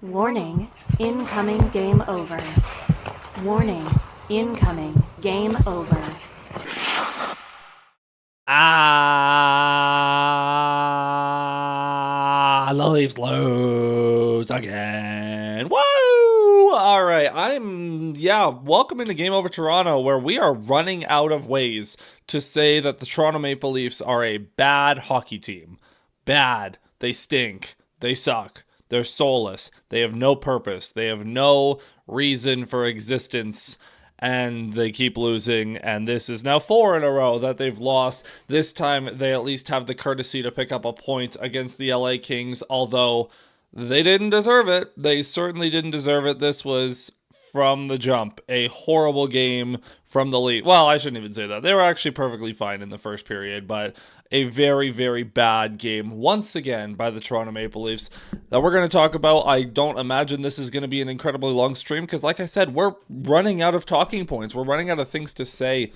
Warning, incoming game over. Warning, incoming game over. The Leafs lose again. Woo! All right, welcome into Game Over Toronto, where we are running out of ways to say that the Toronto Maple Leafs are a bad hockey team. Bad. They stink. They suck. They're soulless. They have no purpose. They have no reason for existence. And they keep losing, and this is now 4 in a row that they've lost. This time, they at least have the courtesy to pick up a point against the LA Kings, although they didn't deserve it. They certainly didn't deserve it. This was, from the jump, a horrible game from the Leafs. Well, I shouldn't even say that. They were actually perfectly fine in the first period, but a very, very bad game once again by the Toronto Maple Leafs that we're going to talk about. I don't imagine this is going to be an incredibly long stream because, like I said, we're running out of talking points. We're running out of things to say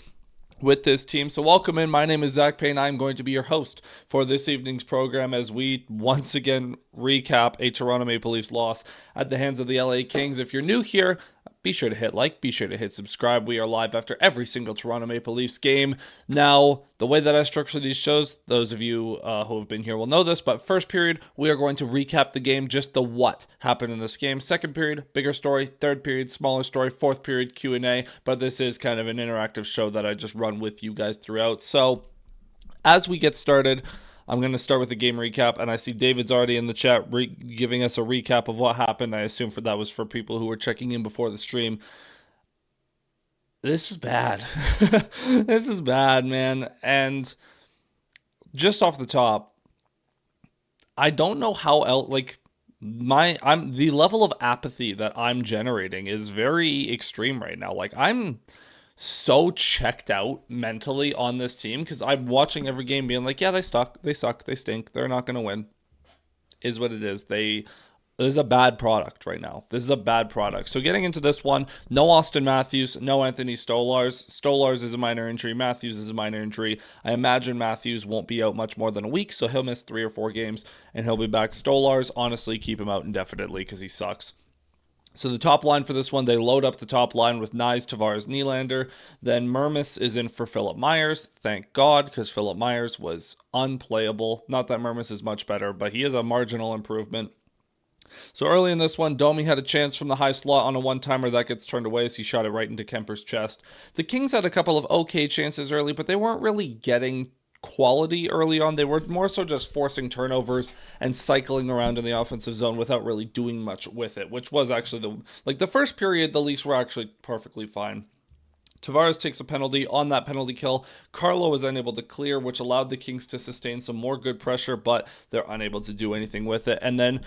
with this team. So welcome in. My name is Zach Payne. I'm going to be your host for this evening's program as we once again recap a Toronto Maple Leafs loss at the hands of the LA Kings. If you're new here, be sure to hit like, be sure to hit subscribe. We are live after every single Toronto Maple Leafs game. Now, the way that I structure these shows, those of you who have been here will know this, but first period, we are going to recap the game, just the what happened in this game. Second period, bigger story. Third period, smaller story. Fourth period, Q&A, but this is kind of an interactive show that I just run with you guys throughout. So, as we get started, I'm going to start with the game recap, and I see David's already in the chat giving us a recap of what happened. I assume that was for people who were checking in before the stream. This is bad. This is bad, man. And just off the top, I don't know how else, the level of apathy that I'm generating is very extreme right now. Like, I'm so checked out mentally on this team because I'm watching every game being like, yeah, they suck, they stink, they're not going to win. Is what it is. This is a bad product right now. This is a bad product. So getting into this one, no Auston Matthews, no Anthony Stolarz. Stolarz is a minor injury. Matthews is a minor injury. I imagine Matthews won't be out much more than a week, so he'll miss 3 or 4 games, and he'll be back. Stolarz, honestly, keep him out indefinitely because he sucks. So the top line for this one, they load up the top line with Nyes, Tavares, Nylander. Then Mermis is in for Philip Myers. Thank God, because Philip Myers was unplayable. Not that Mermis is much better, but he is a marginal improvement. So early in this one, Domi had a chance from the high slot on a one-timer that gets turned away as he shot it right into Kemper's chest. The Kings had a couple of okay chances early, but they weren't really getting quality early on. They were more so just forcing turnovers and cycling around in the offensive zone without really doing much with it, which was actually the first period, the Leafs were actually perfectly fine. Tavares takes a penalty. On that penalty kill, Carlo was unable to clear, which allowed the Kings to sustain some more good pressure, but they're unable to do anything with it. And then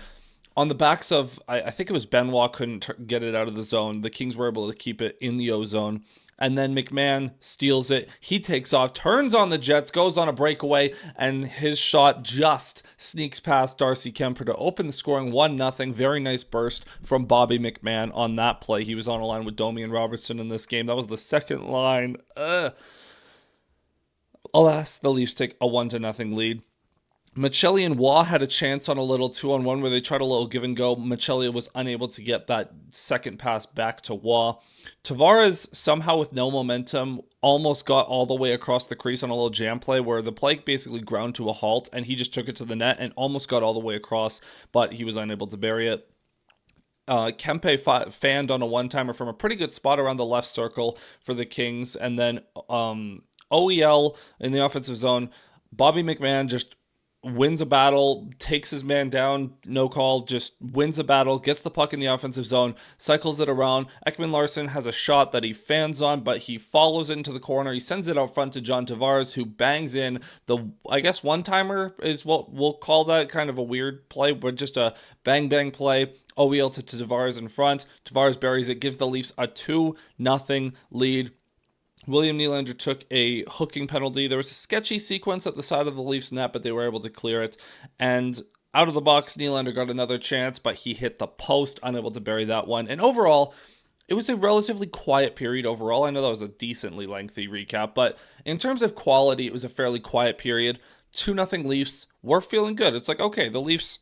on the backs of, I think it was Benoit couldn't get it out of the zone. The Kings were able to keep it in the O-zone. And then McMahon steals it. He takes off, turns on the Jets, goes on a breakaway, and his shot just sneaks past Darcy Kemper to open the scoring 1-0. Very nice burst from Bobby McMahon on that play. He was on a line with Domi and Robertson in this game. That was the second line. Alas, the Leafs take a 1-0 lead. Maccelli and Waugh had a chance on a little 2-on-1 where they tried a little give and go. Maccelli was unable to get that second pass back to Waugh. Tavares, somehow with no momentum, almost got all the way across the crease on a little jam play where the play basically ground to a halt and he just took it to the net and almost got all the way across, but he was unable to bury it. Kempe fanned on a one-timer from a pretty good spot around the left circle for the Kings. And then OEL in the offensive zone, Bobby McMahon just wins a battle, takes his man down, no call, just wins a battle, gets the puck in the offensive zone, cycles it around. Ekman Larsson has a shot that he fans on, but he follows it into the corner. He sends it out front to John Tavares, who bangs in the, I guess, one-timer is what we'll call that, kind of a weird play, but just a bang-bang play. OEL to Tavares in front. Tavares buries it, gives the Leafs a 2-0 lead. William Nylander took a hooking penalty. There was a sketchy sequence at the side of the Leafs net, but they were able to clear it. And out of the box, Nylander got another chance, but he hit the post, unable to bury that one. And overall, it was a relatively quiet period overall. I know that was a decently lengthy recap, but in terms of quality, it was a fairly quiet period. 2-0 Leafs. We're feeling good. It's like, okay, the Leafs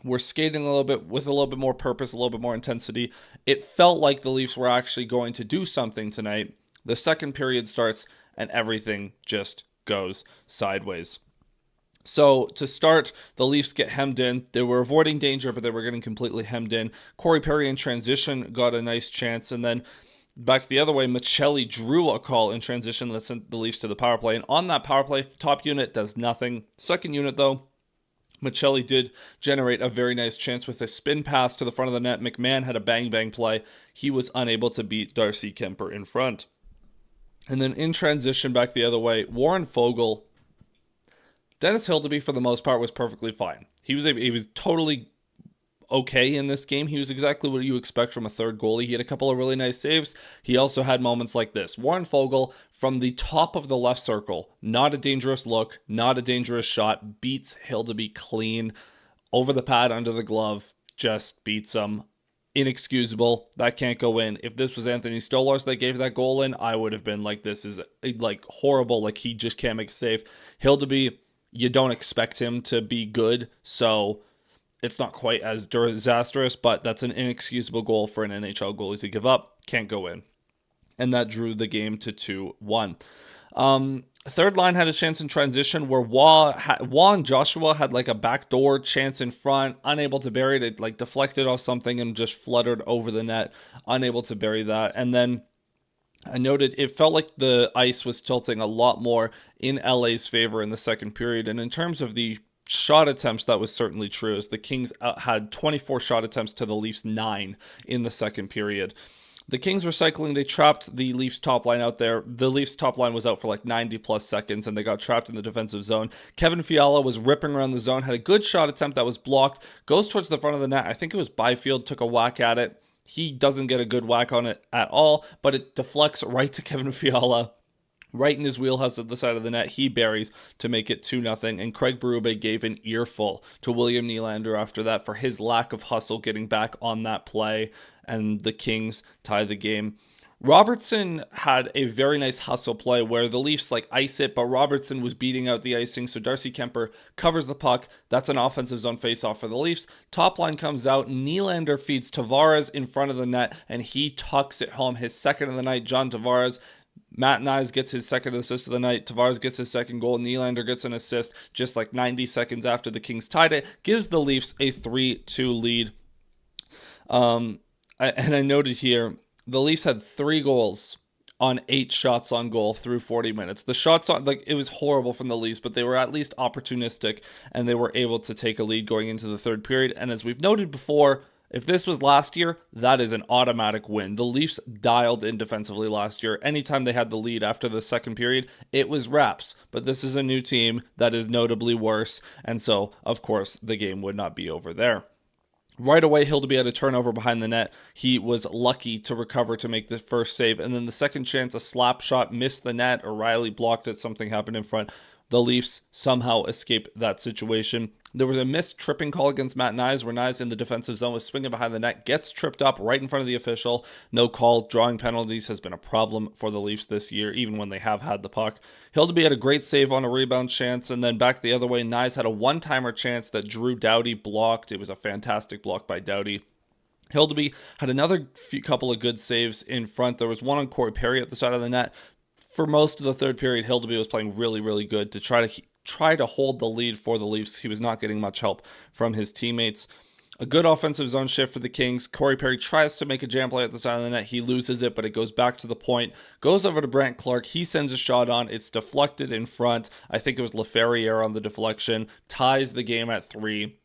were skating a little bit with a little bit more purpose, a little bit more intensity. It felt like the Leafs were actually going to do something tonight. The second period starts and everything just goes sideways. So to start, the Leafs get hemmed in. They were avoiding danger, but they were getting completely hemmed in. Corey Perry in transition got a nice chance, and then back the other way, Michelli drew a call in transition that sent the Leafs to the power play. And on that power play, top unit does nothing. Second unit, though, Michelli did generate a very nice chance with a spin pass to the front of the net. McMahon had a bang-bang play. He was unable to beat Darcy Kuemper in front. And then in transition back the other way, Warren Foegele, Dennis Hildeby for the most part was perfectly fine. He was totally okay in this game. He was exactly what you expect from a third goalie. He had a couple of really nice saves. He also had moments like this. Warren Foegele from the top of the left circle, not a dangerous look, not a dangerous shot, beats Hildeby clean over the pad, under the glove, just beats him. Inexcusable. That can't go in. If this was Anthony Stolarz that gave that goal in, I would have been like, this is like horrible. Like, he just can't make a save. Hildeby, you don't expect him to be good, so it's not quite as disastrous, but that's an inexcusable goal for an NHL goalie to give up. Can't go in. And that drew the game to 2-1. Third line had a chance in transition where Waugh and Joshua had like a backdoor chance in front, unable to bury it. It like deflected off something and just fluttered over the net, unable to bury that. And then I noted it felt like the ice was tilting a lot more in LA's favor in the second period. And in terms of the shot attempts, that was certainly true, as the Kings had 24 shot attempts to the Leafs 9 in the second period. The Kings were cycling. They trapped the Leafs top line out there. The Leafs top line was out for like 90 plus seconds, and they got trapped in the defensive zone. Kevin Fiala was ripping around the zone, had a good shot attempt that was blocked, goes towards the front of the net. I think it was Byfield, took a whack at it. He doesn't get a good whack on it at all, but it deflects right to Kevin Fiala, right in his wheelhouse at the side of the net. He buries to make it 2-0, and Craig Berube gave an earful to William Nylander after that for his lack of hustle getting back on that play, and the Kings tie the game. Robertson had a very nice hustle play where the Leafs like ice it, but Robertson was beating out the icing, so Darcy Kuemper covers the puck. That's an offensive zone faceoff for the Leafs. Top line comes out. Nylander feeds Tavares in front of the net, and he tucks it home. His second of the night, John Tavares. Matt Nyes gets his second assist of the night. Tavares gets his second goal. Nylander gets an assist just like 90 seconds after the Kings tied it. Gives the Leafs a 3-2 lead. I noted here, the Leafs had 3 goals on 8 shots on goal through 40 minutes. The shots on, like, it was horrible from the Leafs, but they were at least opportunistic, and they were able to take a lead going into the third period. And as we've noted before, if this was last year, that is an automatic win. The Leafs dialed in defensively last year. Anytime they had the lead after the second period, it was wraps. But this is a new team that is notably worse, and so, of course, the game would not be over there. Right away, Hildeby had a turnover behind the net. He was lucky to recover to make the first save. And then the second chance, a slap shot missed the net. O'Reilly blocked it. Something happened in front. The Leafs somehow escaped that situation. There was a missed tripping call against Matt Nyes, where Nyes in the defensive zone was swinging behind the net, gets tripped up right in front of the official. No call. Drawing penalties has been a problem for the Leafs this year, even when they have had the puck. Hildeby had a great save on a rebound chance, and then back the other way, Nyes had a one-timer chance that Drew Doughty blocked. It was a fantastic block by Doughty. Hildeby had another couple of good saves in front. There was one on Corey Perry at the side of the net. For most of the third period, Hildeby was playing really, really good to try to hold the lead for the Leafs. He was not getting much help from his teammates. A good offensive zone shift for the Kings. Corey Perry tries to make a jam play at the side of the net. He loses it, but it goes back to the point. Goes over to Brant Clark. He sends a shot on. It's deflected in front. I think it was LaFerriere on the deflection. Ties the game at 3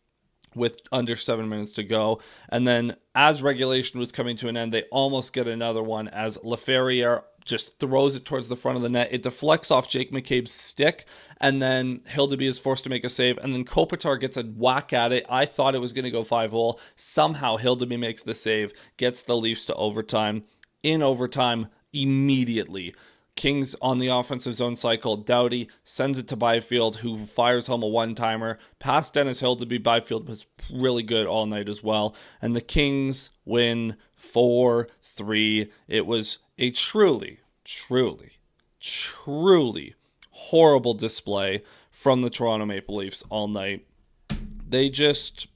with under 7 minutes to go. And then as regulation was coming to an end, they almost get another one as LaFerriere just throws it towards the front of the net. It deflects off Jake McCabe's stick, and then Hildeby is forced to make a save, and then Kopitar gets a whack at it. I thought it was going to go 5-hole. Somehow Hildeby makes the save, gets the Leafs to overtime. In overtime, immediately, Kings on the offensive zone cycle. Doughty sends it to Byfield, who fires home a one-timer. Past Dennis Hildeby, Byfield was really good all night as well. And the Kings win 4-3. It was a truly horrible display from the Toronto Maple Leafs all night. They just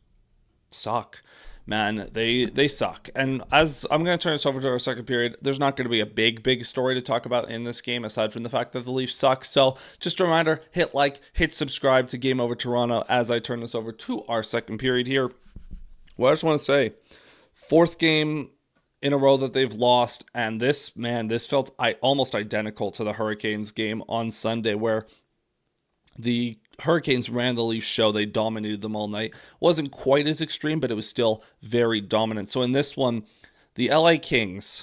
suck. Man, they suck. And as I'm going to turn this over to our second period, there's not going to be a big story to talk about in this game aside from the fact that the Leafs suck. So just a reminder, hit like, hit subscribe to Game Over Toronto as I turn this over to our second period here. Well, I just want to say, fourth game in a row that they've lost, and this felt almost identical to the Hurricanes game on Sunday, where the Hurricanes ran the Leafs show. They dominated them all night. Wasn't quite as extreme, but it was still very dominant. So in this one, the LA Kings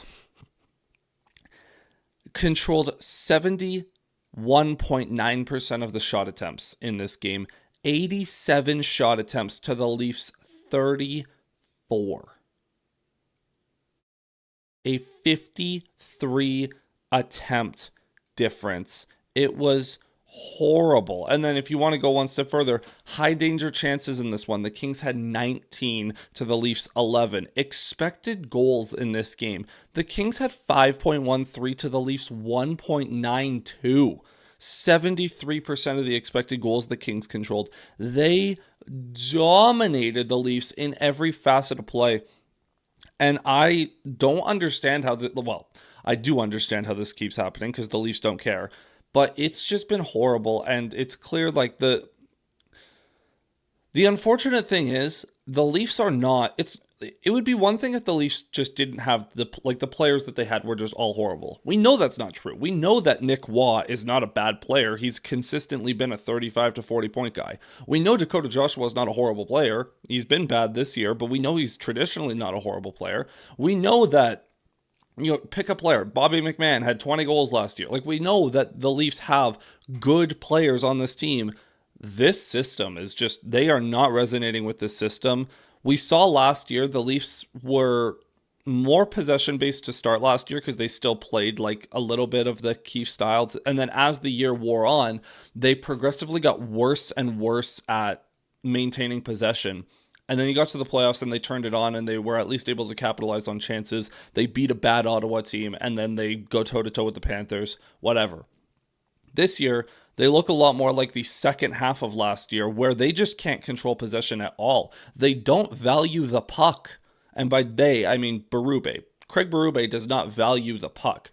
controlled 71.9% of the shot attempts in this game. 87 shot attempts to the Leafs 34. A 53 attempt difference. It was horrible. And then if you want to go one step further, high danger chances in this one. The Kings had 19 to the Leafs 11. Expected goals in this game. The Kings had 5.13 to the Leafs 1.92. 73% of the expected goals the Kings controlled. They dominated the Leafs in every facet of play. And I don't understand how I do understand how this keeps happening because the Leafs don't care. But it's just been horrible, and it's clear like the unfortunate thing is the Leafs are not. It would be one thing if the Leafs just didn't have the players that they had were just all horrible. We know that's not true. We know that Nick Waugh is not a bad player. He's consistently been a 35 to 40 point guy. We know Dakota Joshua is not a horrible player. He's been bad this year, but we know he's traditionally not a horrible player. We know that. Pick a player. Bobby McMahon had 20 goals last year. We know that the Leafs have good players on this team. This system is just, they are not resonating with this system. We saw last year the Leafs were more possession-based to start last year because they still played a little bit of the Keefe styles. And then as the year wore on, they progressively got worse and worse at maintaining possession. And then you got to the playoffs and they turned it on and they were at least able to capitalize on chances. They beat a bad Ottawa team and then they go toe-to-toe with the Panthers, whatever. This year, they look a lot more like the second half of last year where they just can't control possession at all. They don't value the puck. And by they, I mean Berube. Craig Berube does not value the puck.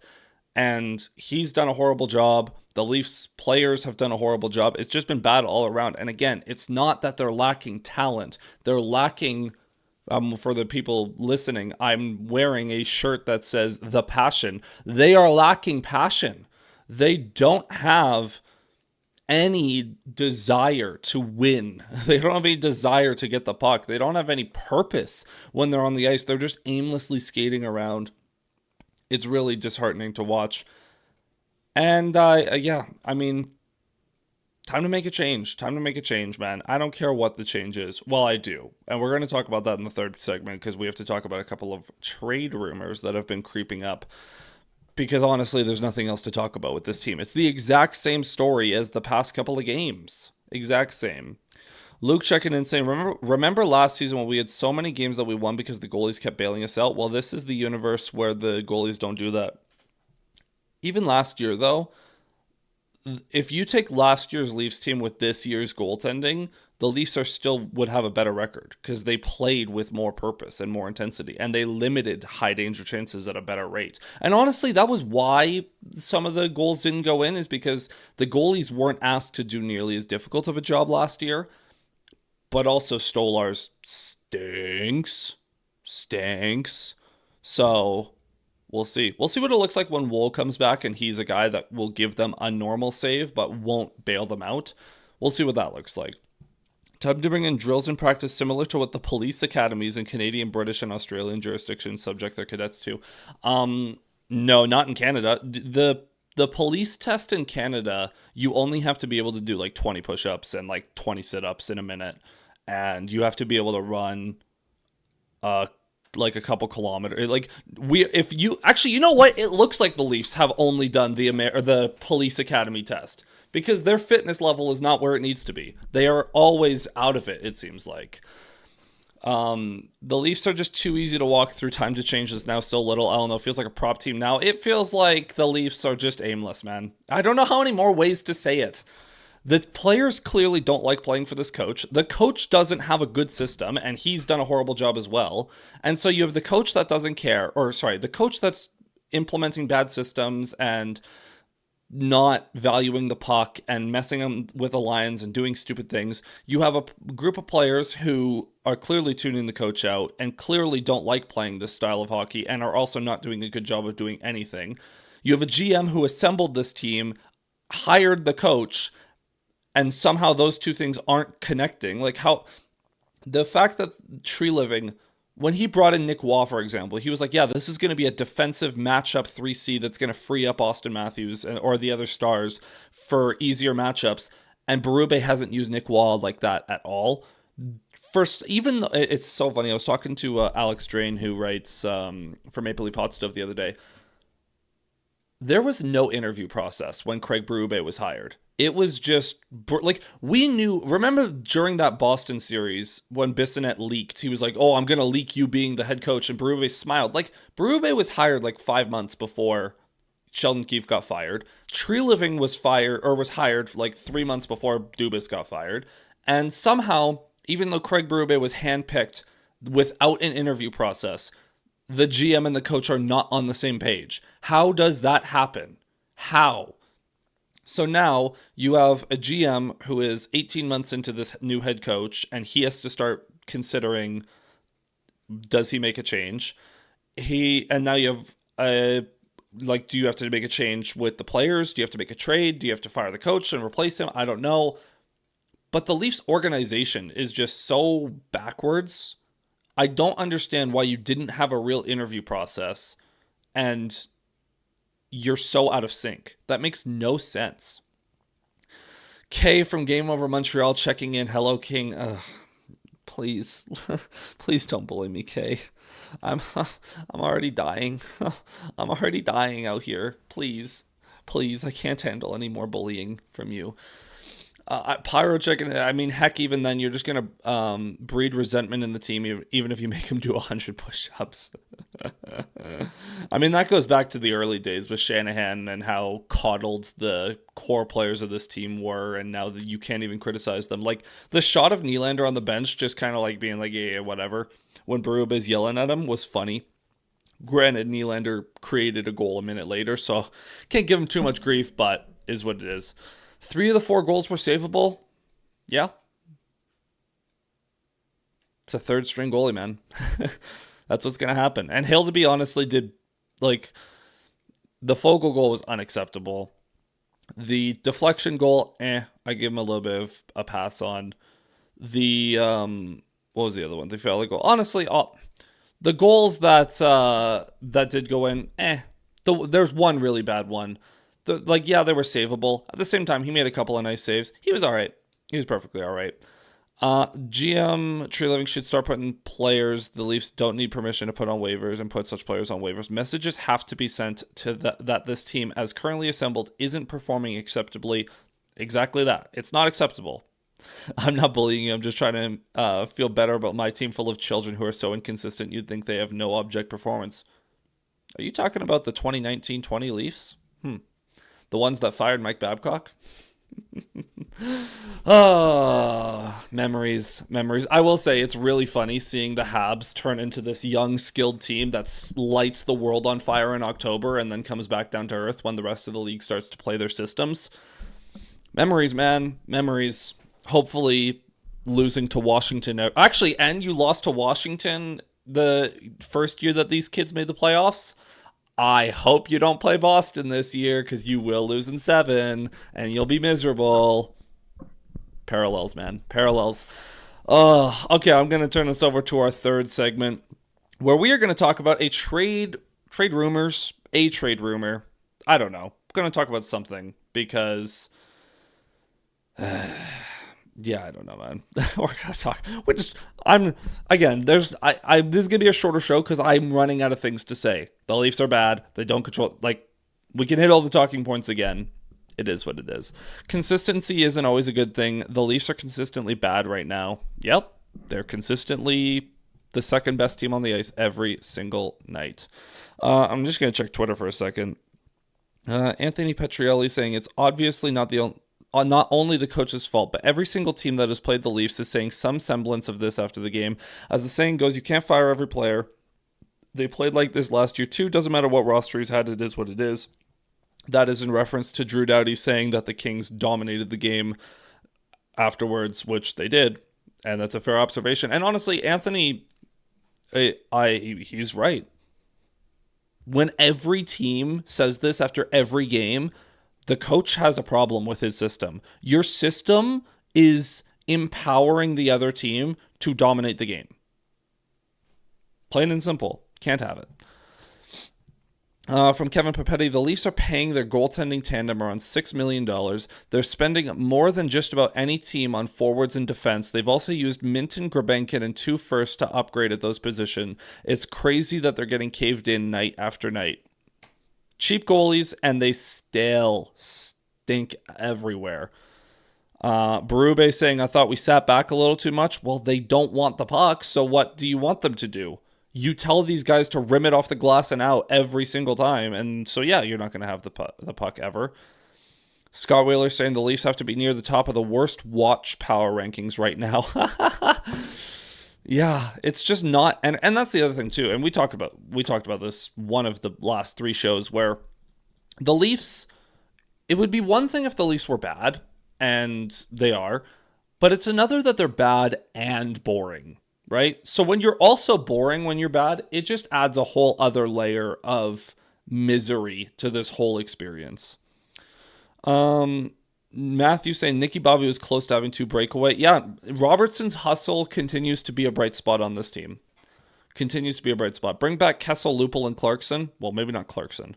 And he's done a horrible job. The Leafs players have done a horrible job. It's just been bad all around. And again, it's not that they're lacking talent. They're lacking, for the people listening, I'm wearing a shirt that says The Passion. They are lacking passion. They don't have any desire to win. They don't have any desire to get the puck. They don't have any purpose when they're on the ice. They're just aimlessly skating around. It's really disheartening to watch. And, time to make a change. Time to make a change, man. I don't care what the change is. Well, I do. And we're going to talk about that in the third segment because we have to talk about a couple of trade rumors that have been creeping up. Because, honestly, there's nothing else to talk about with this team. It's the exact same story as the past couple of games. Exact same. Luke checking in saying, remember last season when we had so many games that we won because the goalies kept bailing us out? Well, this is the universe where the goalies don't do that. Even last year, though, if you take last year's Leafs team with this year's goaltending, the Leafs would have a better record because they played with more purpose and more intensity, and they limited high danger chances at a better rate. And honestly, that was why some of the goals didn't go in, is because the goalies weren't asked to do nearly as difficult of a job last year. But also Stolarz stinks. So we'll see. We'll see what it looks like when Woll comes back and he's a guy that will give them a normal save but won't bail them out. We'll see what that looks like. Time to bring in drills and practice similar to what the police academies in Canadian, British, and Australian jurisdictions subject their cadets to. No, not in Canada. The police test in Canada, you only have to be able to do 20 push-ups and 20 sit-ups in a minute. And you have to be able to run a couple kilometers. You know what? It looks like the Leafs have only done the police academy test because their fitness level is not where it needs to be. They are always out of it seems like. The Leafs are just too easy to walk through. Time to change is now so little. I don't know. It feels like a prop team now. It feels like the Leafs are just aimless, man. I don't know how many more ways to say it. The players clearly don't like playing for this coach. The coach doesn't have a good system, and he's done a horrible job as well. And so you have the coach that doesn't care, or sorry, the coach that's implementing bad systems and not valuing the puck and messing them with the Lions and doing stupid things. You have a group of players who are clearly tuning the coach out and clearly don't like playing this style of hockey and are also not doing a good job of doing anything. You have a GM who assembled this team, hired the coach, and somehow those two things aren't connecting. Like how the fact that Tree Living, when he brought in Nick Waugh, for example, he was like, yeah, this is going to be a defensive matchup 3C that's going to free up Auston Matthews or the other stars for easier matchups. And Berube hasn't used Nick Waugh like that at all. First, even it's so funny. I was talking to Alex Drain, who writes for Maple Leaf Hot Stove the other day. There was no interview process when Craig Berube was hired. It was just, like, we knew, remember during that Boston series when Bissonnette leaked, he was like, oh, I'm going to leak you being the head coach, and Berube smiled. Like, Berube was hired like 5 months before Sheldon Keefe got fired. Tree Living was hired like 3 months before Dubas got fired. And somehow, even though Craig Berube was handpicked without an interview process, the GM and the coach are not on the same page. How does that happen? How? So now you have a GM who is 18 months into this new head coach, and he has to start considering, does he make a change? And now you have do you have to make a change with the players? Do you have to make a trade? Do you have to fire the coach and replace him? I don't know. But the Leafs organization is just so backwards. I don't understand why you didn't have a real interview process and you're so out of sync. That makes no sense. Kay from Game Over Montreal checking in. Hello, King. Please, please don't bully me, Kay. I'm already dying. I'm already dying out here. Please, I can't handle any more bullying from you. Pyro checking. I mean, heck, even then, you're just gonna breed resentment in the team, even if you make him do 100 push-ups. I mean, that goes back to the early days with Shanahan and how coddled the core players of this team were, and now that you can't even criticize them. Like the shot of Nylander on the bench, just kind of like being like, yeah, whatever. When Berube's yelling at him was funny. Granted, Nylander created a goal a minute later, so can't give him too much grief, but is what it is. 3 of the 4 goals were savable. Yeah. It's a third string goalie, man. That's what's going to happen. And Hildeby honestly did, like, the Fogle goal was unacceptable. The deflection goal, I give him a little bit of a pass on. The, what was the other one? The Fiala goal. Honestly, the goals that did go in, there's one really bad one. They were savable. At the same time, he made a couple of nice saves. He was all right. He was perfectly all right. GM Tree Living should start putting players the Leafs don't need permission to put on waivers and put such players on waivers. Messages have to be sent to that this team, as currently assembled, isn't performing acceptably. Exactly that. It's not acceptable. I'm not bullying you. I'm just trying to feel better about my team full of children who are so inconsistent you'd think they have no object performance. Are you talking about the 2019-20 Leafs? The ones that fired Mike Babcock? Memories. I will say it's really funny seeing the Habs turn into this young, skilled team that lights the world on fire in October and then comes back down to earth when the rest of the league starts to play their systems. Memories, man. Memories. Hopefully losing to Washington. Actually, and you lost to Washington the first year that these kids made the playoffs. I hope you don't play Boston this year, because you will lose in 7 and you'll be miserable. Parallels, man. Parallels. Okay, I'm going to turn this over to our third segment, where we are going to talk about a trade rumors, a trade rumor. I don't know. I'm going to talk about something because... yeah, I don't know, man. We're gonna talk. This is gonna be a shorter show because I'm running out of things to say. The Leafs are bad. They don't control. Like, we can hit all the talking points again. It is what it is. Consistency isn't always a good thing. The Leafs are consistently bad right now. Yep, they're consistently the second best team on the ice every single night. I'm just gonna check Twitter for a second. Anthony Petrielli saying it's obviously not the only. not only the coach's fault, but every single team that has played the Leafs is saying some semblance of this after the game. As the saying goes, you can't fire every player. They played like this last year too. Doesn't matter what roster he's had, it is what it is. That is in reference to Drew Doughty saying that the Kings dominated the game afterwards, which they did. And that's a fair observation. And honestly, Anthony, he's right. When every team says this after every game, the coach has a problem with his system. Your system is empowering the other team to dominate the game. Plain and simple. Can't have it. From Kevin Papetti, the Leafs are paying their goaltending tandem around $6 million. They're spending more than just about any team on forwards and defense. They've also used Minton, Grabenkin, and 2 firsts to upgrade at those positions. It's crazy that they're getting caved in night after night. Cheap goalies, and they still stink everywhere. Berube saying, I thought we sat back a little too much. Well, they don't want the puck, so what do you want them to do? You tell these guys to rim it off the glass and out every single time. And so, yeah, you're not going to have the puck ever. Scott Wheeler saying the Leafs have to be near the top of the worst watch power rankings right now. Yeah, it's just not. And that's the other thing, too. And we talked about this one of the last 3 shows where the Leafs, it would be one thing if the Leafs were bad, and they are. But it's another that they're bad and boring. Right? So when you're also boring when you're bad, it just adds a whole other layer of misery to this whole experience. Matthew saying Nicky Bobby was close to having 2 breakaway. Yeah, Robertson's hustle continues to be a bright spot on this team. Continues to be a bright spot. Bring back Kessel, Lupul, and Clarkson. Well, maybe not Clarkson.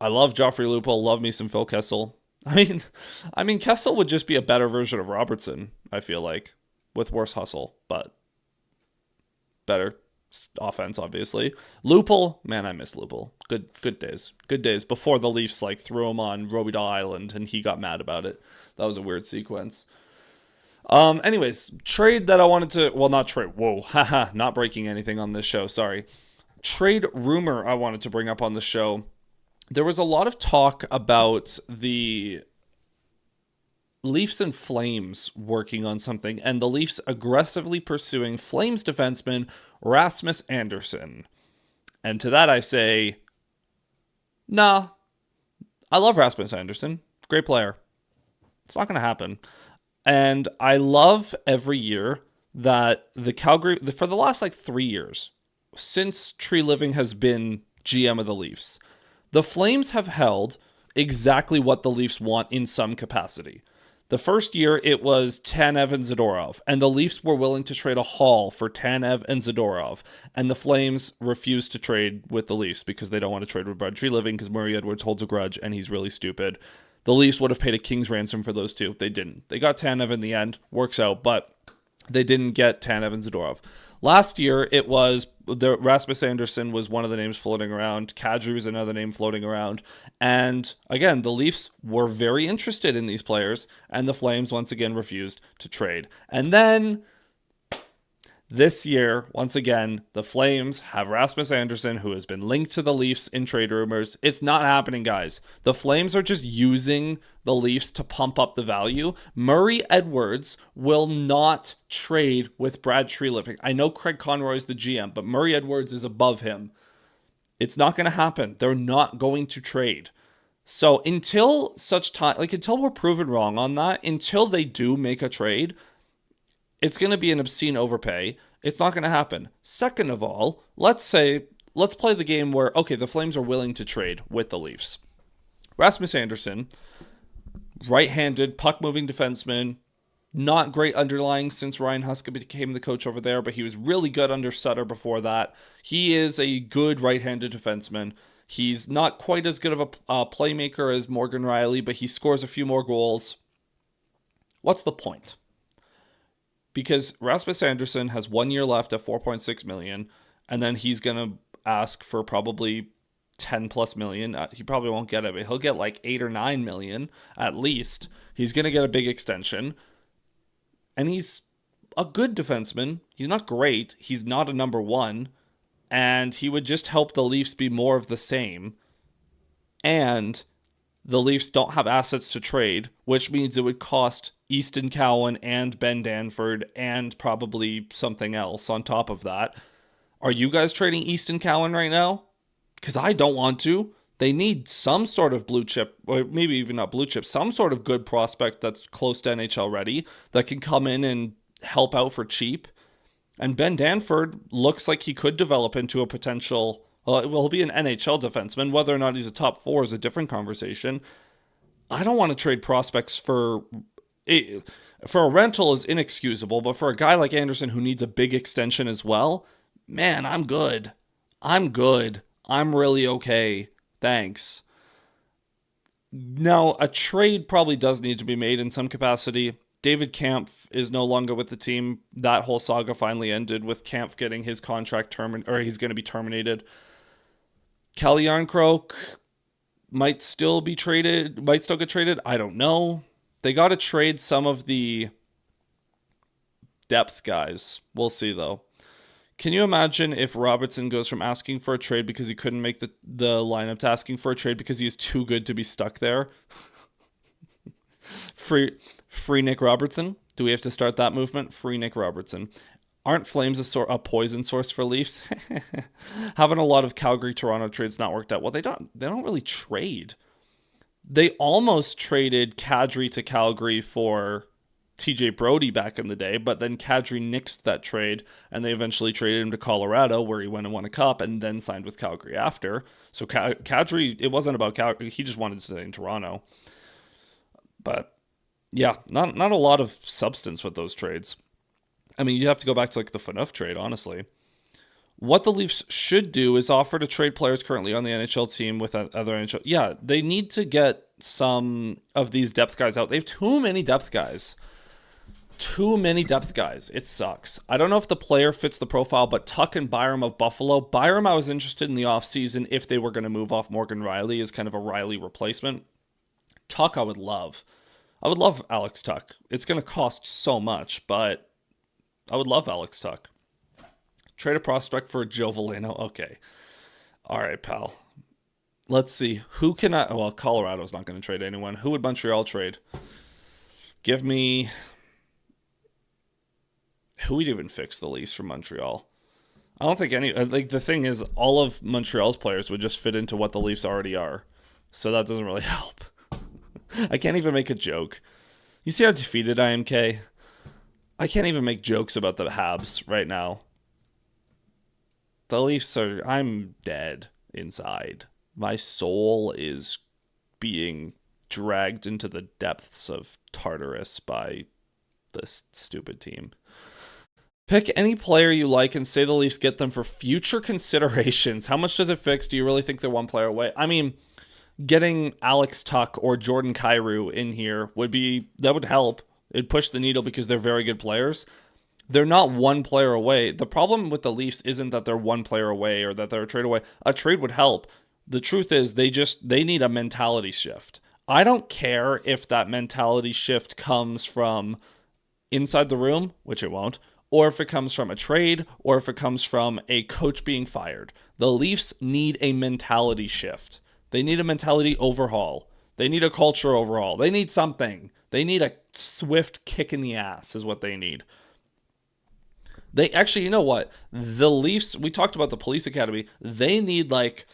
I love Joffrey Lupul. Love me some Phil Kessel. I mean, Kessel would just be a better version of Robertson, I feel like, with worse hustle, but better offense, obviously. Lupul, man, I miss Lupul. Good days. Good days before the Leafs threw him on Robidaw Island and he got mad about it. That was a weird sequence. Anyways, trade that I wanted to, well, not trade. Whoa, haha, not breaking anything on this show. Sorry. Trade rumor I wanted to bring up on the show. There was a lot of talk about the Leafs and Flames working on something, and the Leafs aggressively pursuing Flames defenseman Rasmus Andersson. And to that I say, nah, I love Rasmus Andersson. Great player. It's not going to happen. And I love every year that the Calgary, for the last 3 years, since Tree Living has been GM of the Leafs, the Flames have held exactly what the Leafs want in some capacity. The first year, it was Tanev and Zadorov, and the Leafs were willing to trade a haul for Tanev and Zadorov, and the Flames refused to trade with the Leafs because they don't want to trade with Brad Treliving because Murray Edwards holds a grudge, and he's really stupid. The Leafs would have paid a king's ransom for those 2. They didn't. They got Tanev in the end. Works out, but they didn't get Tanev and Zadorov. Last year, it was the Rasmus Andersson was one of the names floating around. Kadri was another name floating around. And again, the Leafs were very interested in these players, and the Flames once again refused to trade. And then this year, once again, the Flames have Rasmus Andersson, who has been linked to the Leafs in trade rumors. It's not happening, guys. The Flames are just using the Leafs to pump up the value. Murray Edwards will not trade with Brad Treliving. I know Craig Conroy is the GM, but Murray Edwards is above him. It's not going to happen. They're not going to trade. So until such time, until we're proven wrong on that, until they do make a trade, it's going to be an obscene overpay. It's not going to happen. Second of all, let's play the game where, okay, the Flames are willing to trade with the Leafs. Rasmus Andersson, right-handed, puck-moving defenseman, not great underlying since Ryan Huska became the coach over there, but he was really good under Sutter before that. He is a good right-handed defenseman. He's not quite as good of a playmaker as Morgan Riley, but he scores a few more goals. What's the point? Because Rasmus Andersson has 1 year left at $4.6 million, and then he's going to ask for probably $10+ million. He probably won't get it, but he'll get $8 or $9 million at least. He's going to get a big extension, and he's a good defenseman. He's not great. He's not a number 1, and he would just help the Leafs be more of the same. And the Leafs don't have assets to trade, which means it would cost Easton Cowan and Ben Danford and probably something else on top of that. Are you guys trading Easton Cowan right now? Because I don't want to. They need some sort of blue chip, or maybe even not blue chip, some sort of good prospect that's close to NHL ready that can come in and help out for cheap. And Ben Danford looks like he could develop into a potential, well, he'll be an NHL defenseman. Whether or not he's a top four is a different conversation. I don't want to trade prospects for a rental is inexcusable, but for a guy like Anderson who needs a big extension as well, man, I'm good. I'm good. I'm really okay. Thanks. Now, a trade probably does need to be made in some capacity. David Kampf is no longer with the team. That whole saga finally ended with Kampf getting his contract terminated, or he's going to be terminated. Calle Jarnkrok might still get traded. I don't know. They got to trade some of the depth guys. We'll see, though. Can you imagine if Robertson goes from asking for a trade because he couldn't make the lineup to asking for a trade because he is too good to be stuck there? Free Nick Robertson. Do we have to start that movement? Free Nick Robertson. Aren't Flames a poison source for Leafs? Having a lot of Calgary-Toronto trades not worked out. Well, they don't really trade. They almost traded Kadri to Calgary for TJ Brody back in the day, but then Kadri nixed that trade, and they eventually traded him to Colorado, where he went and won a cup, and then signed with Calgary after. So Kadri, it wasn't about Calgary. He just wanted to stay in Toronto. But yeah, not a lot of substance with those trades. I mean, you have to go back to like the Phaneuf trade, honestly. What the Leafs should do is offer to trade players currently on the NHL team with other NHL. Yeah, they need to get some of these depth guys out. They have too many depth guys. It sucks. I don't know if the player fits the profile, but Tuck and Byram of Buffalo. Byram, I was interested in the offseason if they were going to move off Morgan Riley as kind of a Riley replacement. Tuck, I would love. I would love Alex Tuck. It's going to cost so much, but I would love Alex Tuck. Trade a prospect for Joe Veleno. Okay. All right, pal. Let's see. Who can I... Well, Colorado's not going to trade anyone. Who would Montreal trade? Give me... Who would even fix the Leafs from Montreal? I don't think any... Like, the thing is, all of Montreal's players would just fit into what the Leafs already are. So that doesn't really help. I can't even make a joke. You see how defeated I am, Kay? I can't even make jokes about the Habs right now. The Leafs are... I'm dead inside. My soul is being dragged into the depths of Tartarus by this stupid team. Pick any player you like and say the Leafs get them for future considerations. How much does it fix? Do you really think they're one player away? I mean, getting Alex Tuck or Jordan Kyrou in here that would help. It'd push the needle because they're very good players. They're not one player away. The problem with the Leafs isn't that they're one player away or that they're a trade away. A trade would help. The truth is they need a mentality shift. I don't care if that mentality shift comes from inside the room, which it won't, or if it comes from a trade, or if it comes from a coach being fired. The Leafs need a mentality shift. They need a mentality overhaul. They need a culture overhaul. They need something. They need a swift kick in the ass is what they need. They actually, you know what? The Leafs, we talked about the police academy. They need like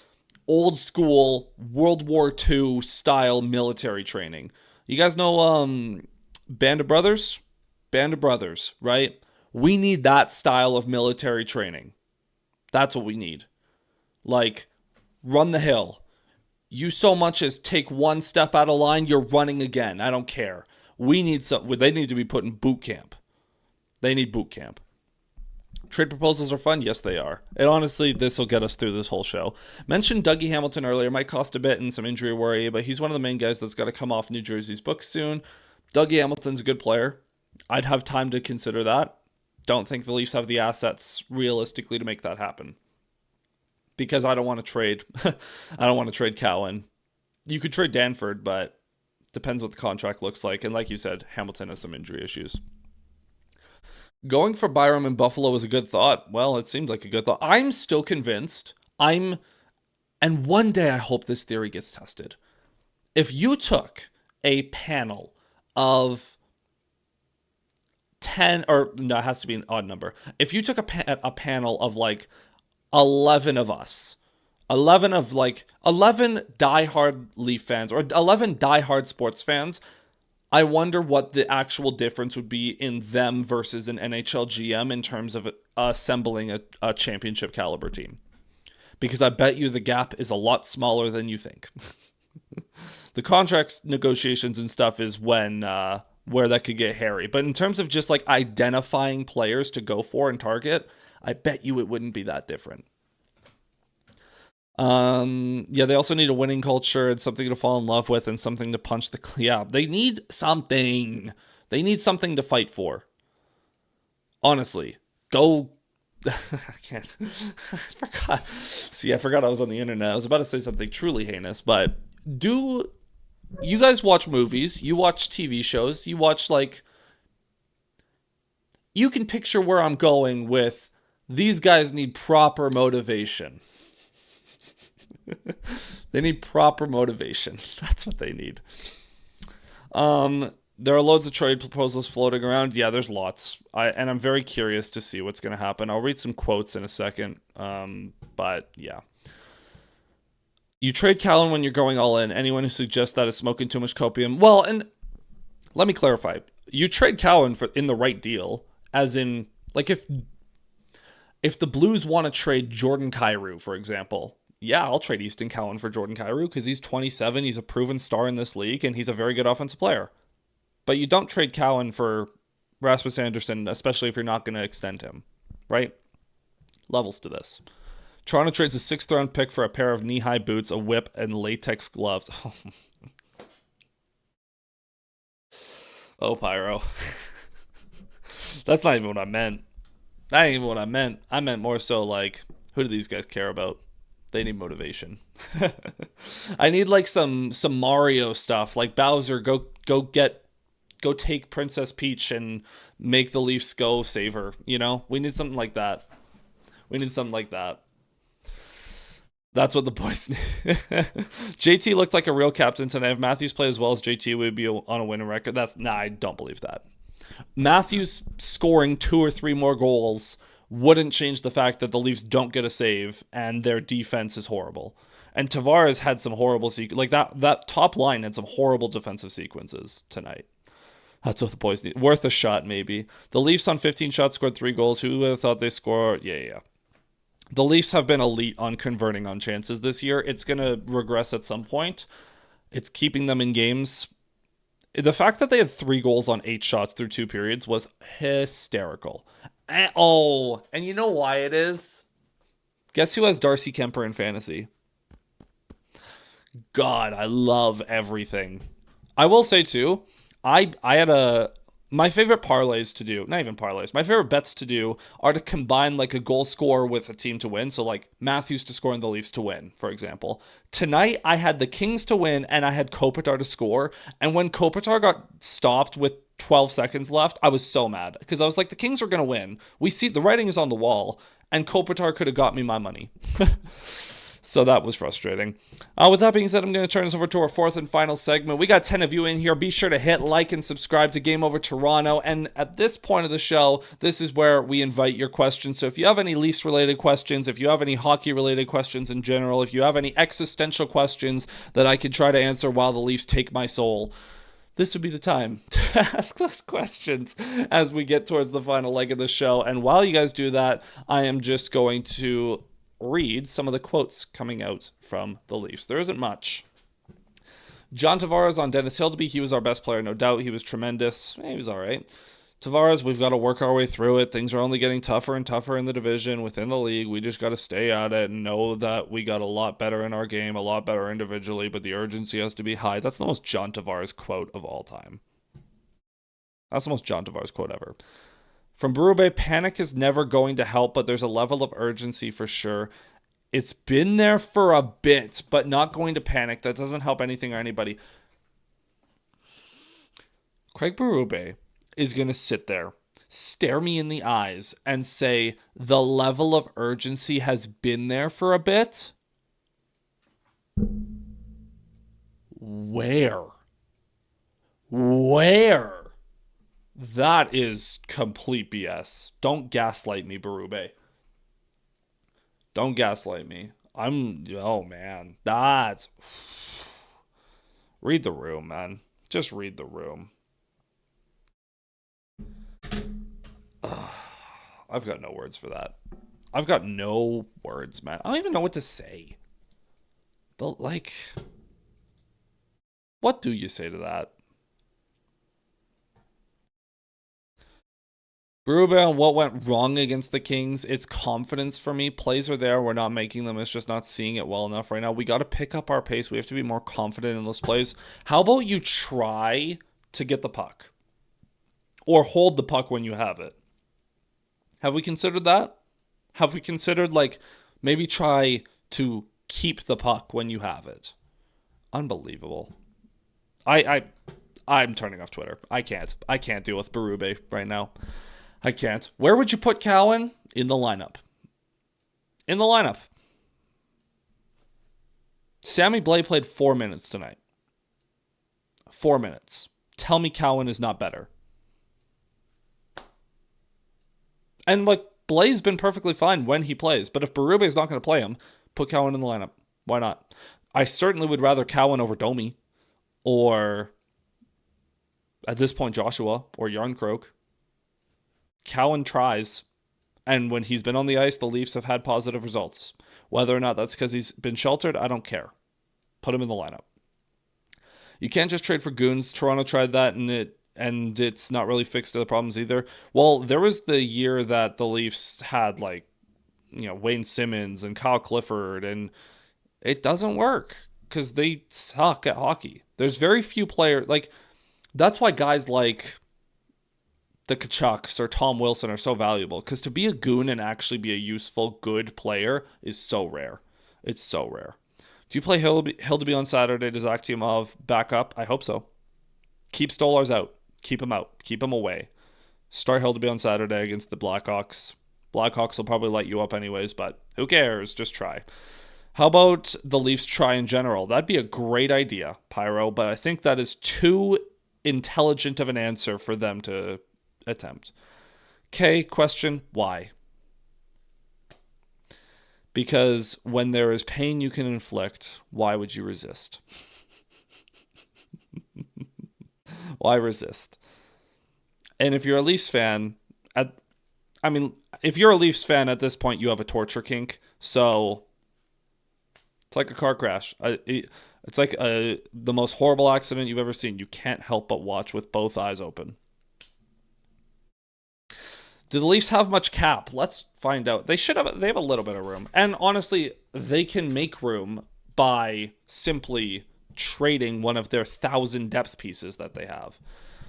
old school World War II style military training. You guys know Band of Brothers? Band of Brothers, right? We need that style of military training. That's what we need. Like, run the hill. You so much as take one step out of line, you're running again. I don't care. They need to be put in boot camp. They need boot camp. Trade proposals are fun. Yes, they are. And honestly, this will get us through this whole show. Mentioned Dougie Hamilton earlier. Might cost a bit and some injury worry, but he's one of the main guys that's got to come off New Jersey's books soon. Dougie Hamilton's a good player. I'd have time to consider that. Don't think the Leafs have the assets realistically to make that happen. Because I don't want to trade. I don't want to trade Cowan. You could trade Danford, but depends what the contract looks like. And like you said, Hamilton has some injury issues. Going for Byram in Buffalo was a good thought. Well, it seemed like a good thought. I'm still convinced. And one day I hope this theory gets tested. if you took a panel of 10, or no, it has to be an odd number. If you took a panel of like 11 of us, 11 of like 11 diehard Leaf fans or 11 diehard sports fans, I wonder what the actual difference would be in them versus an NHL GM in terms of assembling a championship caliber team. Because I bet you the gap is a lot smaller than you think. The contracts negotiations and stuff is when where that could get hairy. But in terms of just like identifying players to go for and target, I bet you it wouldn't be that different. Yeah, they also need a winning culture and something to fall in love with and something to punch the... Yeah, they need something. They need something to fight for. Honestly, go... I can't... I forgot. See, I forgot I was on the internet. I was about to say something truly heinous, but do... You guys watch movies, you watch TV shows, you watch, like... You can picture where I'm going with these guys need proper motivation. They need proper motivation. That's what they need. There are loads of trade proposals floating around. Yeah, there's lots. And I'm very curious to see what's going to happen. I'll read some quotes in a second. But yeah. You trade Callan when you're going all in. Anyone who suggests that is smoking too much copium. Well, and let me clarify. You trade Callan for in the right deal, as in, like, if the Blues want to trade Jordan Kyrou, for example, yeah, I'll trade Easton Cowan for Jordan Kyrou because he's 27, he's a proven star in this league, and he's a very good offensive player. But you don't trade Cowan for Rasmus Anderson, especially if you're not going to extend him, right? Levels to this. Toronto trades a 6th-round pick for a pair of knee-high boots, a whip, and latex gloves. Oh, Pyro. That's not even what I meant. That ain't even what I meant. I meant more so like, who do these guys care about? They need motivation. I need like some Mario stuff, like Bowser. Go take Princess Peach and make the Leafs go save her. You know, we need something like that. That's what the boys need. JT looked like a real captain tonight. If Matthews played as well as JT, we would be on a winning record. I don't believe that. Matthews scoring 2 or 3 more goals wouldn't change the fact that the Leafs don't get a save and their defense is horrible. And Tavares had some horrible that top line had some horrible defensive sequences tonight. That's what the boys need. Worth a shot, maybe. The Leafs on 15 shots scored 3 goals. Who would have thought they scored? Yeah. The Leafs have been elite on converting on chances this year. It's going to regress at some point. It's keeping them in games. The fact that they had 3 goals on 8 shots through 2 periods was hysterical. And you know why it is? Guess who has Darcy Kemper in fantasy? God, I love everything. I will say too, I had my favorite parlays to do, not even parlays, my favorite bets to do are to combine like a goal scorer with a team to win. So like Matthews to score and the Leafs to win, for example. Tonight I had the Kings to win and I had Kopitar to score. And when Kopitar got stopped with 12 seconds left, I was so mad because I was like, the Kings are going to win. We see the writing is on the wall and Kopitar could have got me my money. So that was frustrating. With that being said, I'm going to turn this over to our 4th and final segment. We got 10 of you in here. Be sure to hit like and subscribe to Game Over Toronto. And at this point of the show, this is where we invite your questions. So if you have any Leafs-related questions, if you have any hockey-related questions in general, if you have any existential questions that I can try to answer while the Leafs take my soul, this would be the time to ask those questions as we get towards the final leg of the show. And while you guys do that, I am just going to read some of the quotes coming out from the Leafs. There isn't much. John Tavares on Dennis Hildeby. He was our best player, no doubt. He was tremendous. He was all right. Tavares, we've got to work our way through it. Things are only getting tougher and tougher in the division, within the league. We just got to stay at it and know that we got a lot better in our game, a lot better individually, but the urgency has to be high. That's the most John Tavares quote of all time. That's the most John Tavares quote ever. From Berube, panic is never going to help, but there's a level of urgency for sure. It's been there for a bit, but not going to panic. That doesn't help anything or anybody. Craig Berube is going to sit there, stare me in the eyes, and say, the level of urgency has been there for a bit? Where? Where? That is complete BS. Don't gaslight me, Berube. Don't gaslight me. Oh man. That's. Read the room, man. Just read the room. I've got no words for that. I've got no words, man. I don't even know what to say. What do you say to that? Berube, what went wrong against the Kings? It's confidence for me. Plays are there. We're not making them. It's just not seeing it well enough right now. We got to pick up our pace. We have to be more confident in those plays. How about you try to get the puck? Or hold the puck when you have it? Have we considered that? Have we considered, maybe try to keep the puck when you have it? Unbelievable. I'm turning off Twitter. I can't deal with Berube right now. I can't. Where would you put Cowan? In the lineup. In the lineup. Sammy Blais played 4 minutes tonight. 4 minutes. Tell me Cowan is not better. And Blais been perfectly fine when he plays. But if Berube is not going to play him, put Cowan in the lineup. Why not? I certainly would rather Cowan over Domi. Or, at this point, Joshua. Or Yarncroke. Cowan tries, and when he's been on the ice, the Leafs have had positive results. Whether or not that's because he's been sheltered, I don't care. Put him in the lineup. You can't just trade for goons. Toronto tried that, and it's not really fixed the problems either. Well, there was the year that the Leafs had Wayne Simmons and Kyle Clifford, and it doesn't work because they suck at hockey. There's very few players that's why guys like the Kachucks or Tom Wilson are so valuable, because to be a goon and actually be a useful, good player is so rare. It's so rare. Do you play Hildeby on Saturday? Does Akhtiamov back up? I hope so. Keep Stolarz out. Keep him out. Keep him away. Start Hildeby on Saturday against the Blackhawks. Blackhawks will probably light you up anyways, but who cares? Just try. How about the Leafs try in general? That'd be a great idea, Pyro, but I think that is too intelligent of an answer for them to attempt. Okay, question, why? Because when there is pain you can inflict, why would you resist? Why resist? And if you're a Leafs fan, if you're a Leafs fan at this point, you have a torture kink. So it's like a car crash. It's like the most horrible accident you've ever seen. You can't help but watch with both eyes open. Do the Leafs have much cap? Let's find out. They have a little bit of room. And honestly, they can make room by simply trading one of their 1,000 depth pieces that they have.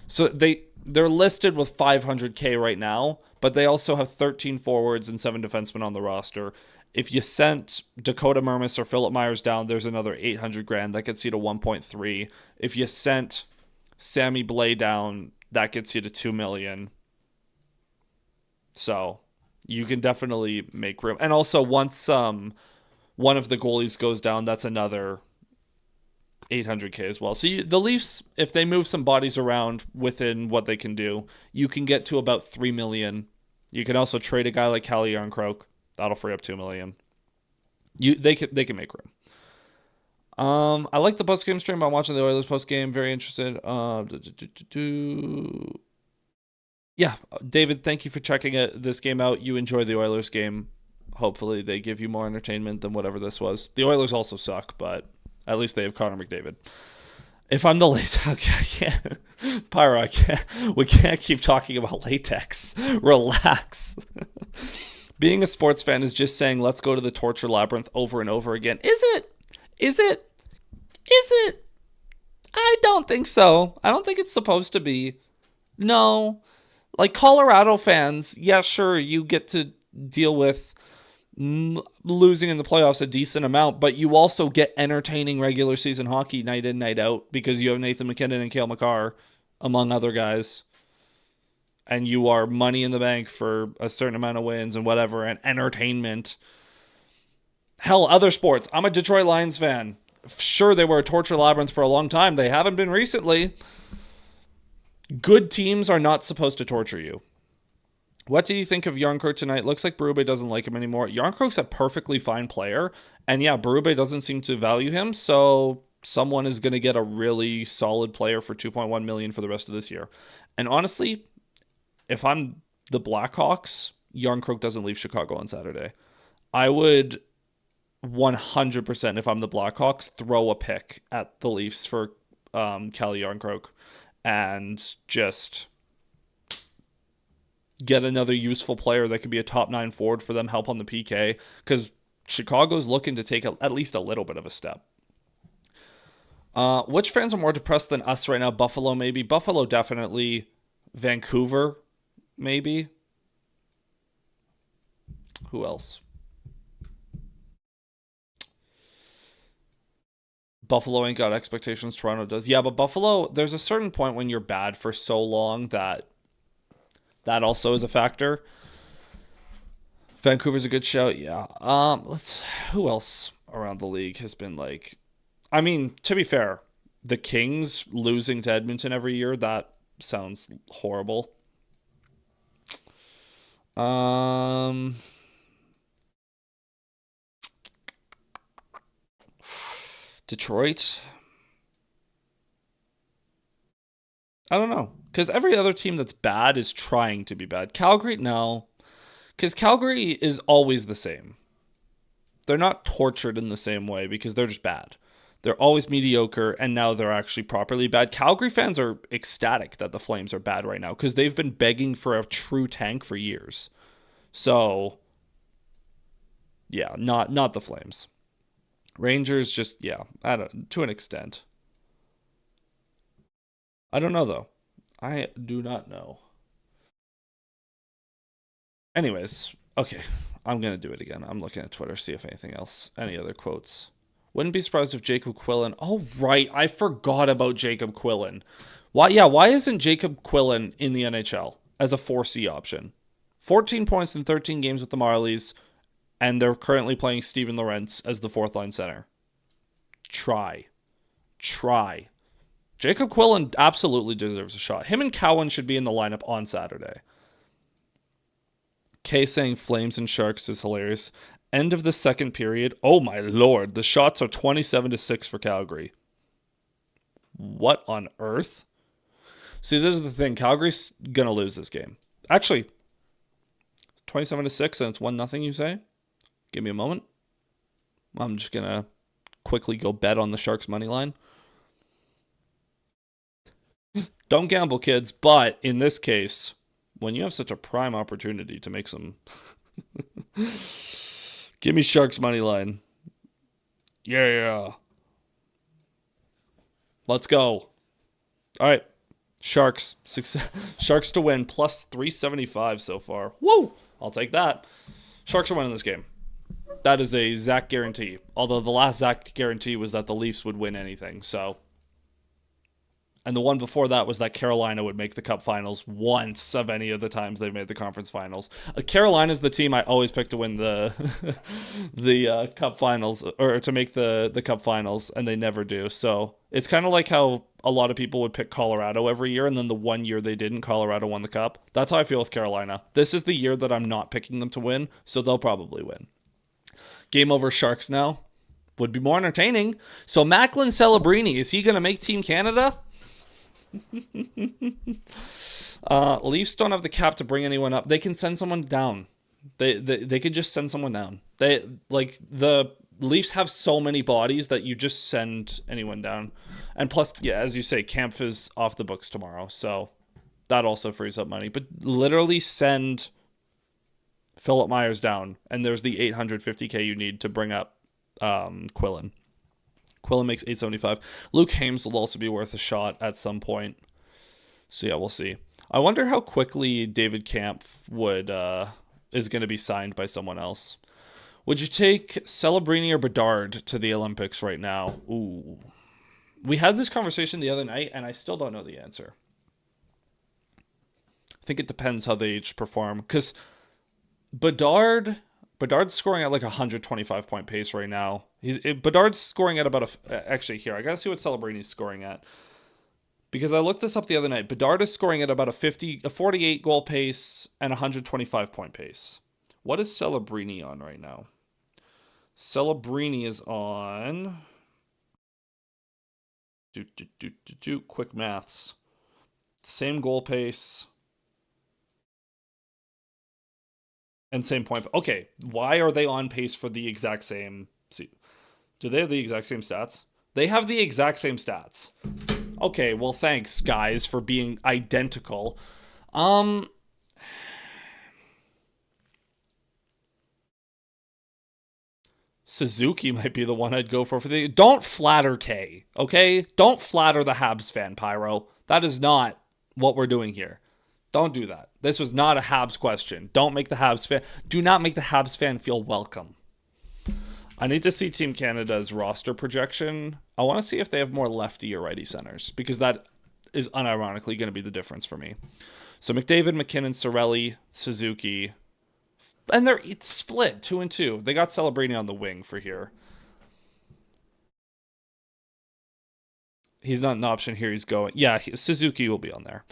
So they're listed with 500K right now, but they also have 13 forwards and 7 defensemen on the roster. If you sent Dakota Mermis or Philip Myers down, there's another 800 grand. That gets you to 1.3. If you sent Sammy Blais down, that gets you to 2 million. So you can definitely make room. And also once one of the goalies goes down, that's another 800K as well. So the Leafs, if they move some bodies around within what they can do, you can get to about 3 million. You can also trade a guy like Calle Yarncroke. That'll free up 2 million. They can make room. I like the post-game stream. I'm watching the Oilers post-game. Very interested. Yeah, David, thank you for checking this game out. You enjoy the Oilers game. Hopefully they give you more entertainment than whatever this was. The Oilers also suck, but at least they have Connor McDavid. If I'm the okay, I can't. Pyro, I can't. We can't keep talking about latex. Relax. Being a sports fan is just saying, let's go to the torture labyrinth over and over again. Is it? Is it? Is it? I don't think so. I don't think it's supposed to be. No. Like Colorado fans, yeah, sure, you get to deal with losing in the playoffs a decent amount, but you also get entertaining regular season hockey night in, night out because you have Nathan McKinnon and Cale Makar, among other guys. And you are money in the bank for a certain amount of wins and whatever, and entertainment. Hell, other sports. I'm a Detroit Lions fan. Sure, they were a torture labyrinth for a long time. They haven't been recently. Good teams are not supposed to torture you. What do you think of Yarncroke tonight? Looks like Berube doesn't like him anymore. Yarncroke's a perfectly fine player. And yeah, Berube doesn't seem to value him. So someone is going to get a really solid player for $2.1 million for the rest of this year. And honestly, if I'm the Blackhawks, Yarncroke doesn't leave Chicago on Saturday. I would 100%, if I'm the Blackhawks, throw a pick at the Leafs for Calle Yarncroke and just get another useful player that could be a top 9 forward for them, help on the PK, because Chicago's looking to take at least a little bit of a step. Which fans are more depressed than us right now? Buffalo, maybe. Buffalo, definitely. Vancouver, maybe. Who else? Buffalo ain't got expectations. Toronto does. Yeah, but Buffalo, there's a certain point when you're bad for so long that also is a factor. Vancouver's a good shout. Yeah. Who else around the league has been like... I mean, to be fair, the Kings losing to Edmonton every year, that sounds horrible. Detroit? I don't know. Because every other team that's bad is trying to be bad. Calgary, no. Because Calgary is always the same. They're not tortured in the same way because they're just bad. They're always mediocre, and now they're actually properly bad. Calgary fans are ecstatic that the Flames are bad right now because they've been begging for a true tank for years. So, yeah, not the Flames. Rangers just, yeah, to an extent. I don't know, though. I do not know. Anyways, okay, I'm going to do it again. I'm looking at Twitter, see if anything else, any other quotes. Wouldn't be surprised if Jacob Quillen... Oh, right, I forgot about Jacob Quillen. Why isn't Jacob Quillen in the NHL as a 4C option? 14 points in 13 games with the Marlies, and they're currently playing Steven Lorentz as the fourth-line center. Try. Jacob Quillen absolutely deserves a shot. Him and Cowan should be in the lineup on Saturday. Kay saying Flames and Sharks is hilarious. End of the second period. Oh my lord. The shots are 27-6 for Calgary. What on earth? See, this is the thing. Calgary's going to lose this game. Actually, 27-6 and it's 1-0, you say? Give me a moment. I'm just going to quickly go bet on the Sharks money line. Don't gamble, kids. But in this case, when you have such a prime opportunity to make some... Give me Sharks money line. Yeah. Let's go. All right. Sharks. Sharks to win. Plus 375 so far. Woo! I'll take that. Sharks are winning this game. That is a Zach guarantee. Although the last Zach guarantee was that the Leafs would win anything. So... And the one before that was that Carolina would make the Cup Finals once of any of the times they've made the Conference Finals. Carolina's the team I always pick to win the Cup Finals, or to make the Cup Finals, and they never do. So it's kind of like how a lot of people would pick Colorado every year, and then the one year they didn't, Colorado won the Cup. That's how I feel with Carolina. This is the year that I'm not picking them to win, so they'll probably win. Game over Sharks now. Would be more entertaining. So Macklin Celebrini, is he going to make Team Canada? Leafs don't have the cap to bring anyone up. They can send someone down. They could just send someone down. The Leafs have so many bodies that you just send anyone down. And plus, yeah, as you say, Kampf is off the books tomorrow, so that also frees up money. But literally send Philip Myers down, and there's the $850K you need to bring up Quillen. Quillen makes $875. Luke Hames will also be worth a shot at some point. So yeah, we'll see. I wonder how quickly David Kampf is going to be signed by someone else. Would you take Celebrini or Bedard to the Olympics right now? Ooh. We had this conversation the other night, and I still don't know the answer. I think it depends how they each perform. Because Bedard Bedard's scoring at like 125-point pace right now. Bedard's scoring at about actually here. I gotta see what Celebrini's scoring at. Because I looked this up the other night. Bedard is scoring at about a 48 goal pace and 125-point pace. What is Celebrini on right now? Celebrini is on... Quick maths. Same goal pace. And same point. Okay, why are they on pace for the exact same... See, do they have the exact same stats? They have the exact same stats. Okay, well, thanks, guys, for being identical. Suzuki might be the one I'd go for the... Don't flatter K, okay? Don't flatter the Habs fan, Pyro. That is not what we're doing here. Don't do that. This was not a Habs question. Don't make the Habs fan... Do not make the Habs fan feel welcome. I need to see Team Canada's roster projection. I want to see if they have more lefty or righty centers, because that is unironically going to be the difference for me. So McDavid, McKinnon, Cirelli, Suzuki, and they're split 2-2. They got Celebrini on the wing for here. He's not an option here. He's going. Yeah, Suzuki will be on there.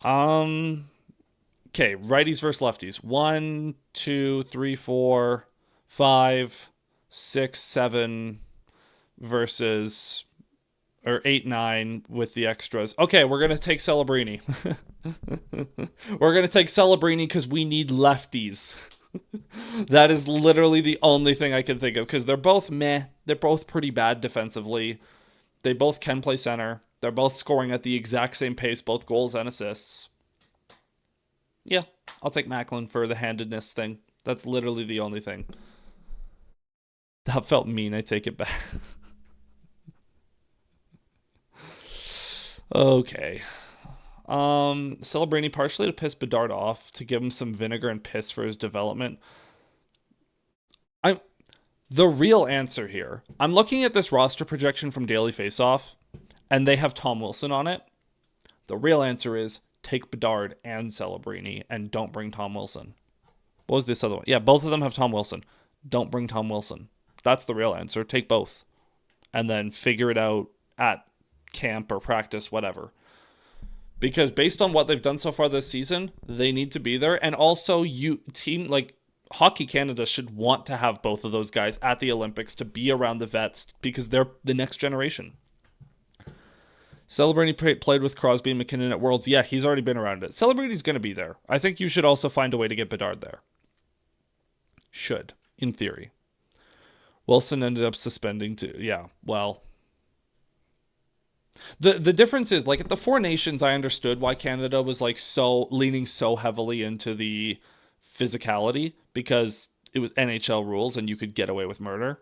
Okay, righties versus lefties. 1, 2, 3, 4, 5, 6, 7 versus, or 8, 9 with the extras. Okay, we're gonna take Celebrini. We're gonna take Celebrini because we need lefties. That is literally the only thing I can think of, because they're both meh. They're both pretty bad defensively. They both can play center. They're both scoring at the exact same pace, both goals and assists. Yeah, I'll take Macklin for the handedness thing. That's literally the only thing. That felt mean. I take it back. Okay. Celebrini partially to piss Bedard off, to give him some vinegar and piss for his development. The real answer here, I'm looking at this roster projection from Daily Faceoff, and they have Tom Wilson on it. The real answer is take Bedard and Celebrini and don't bring Tom Wilson. What was this other one? Yeah, both of them have Tom Wilson. Don't bring Tom Wilson. That's the real answer. Take both. And then figure it out at camp or practice, whatever. Because based on what they've done so far this season, they need to be there. And also, Hockey Canada should want to have both of those guys at the Olympics to be around the vets, because they're the next generation. Celebrini played with Crosby and McKinnon at Worlds. Yeah, he's already been around it. Celebrini's going to be there. I think you should also find a way to get Bedard there. Should, in theory. Wilson ended up suspending too. Yeah, well... The difference is, like, at the Four Nations, I understood why Canada was, like, so leaning so heavily into the physicality, because it was NHL rules and you could get away with murder.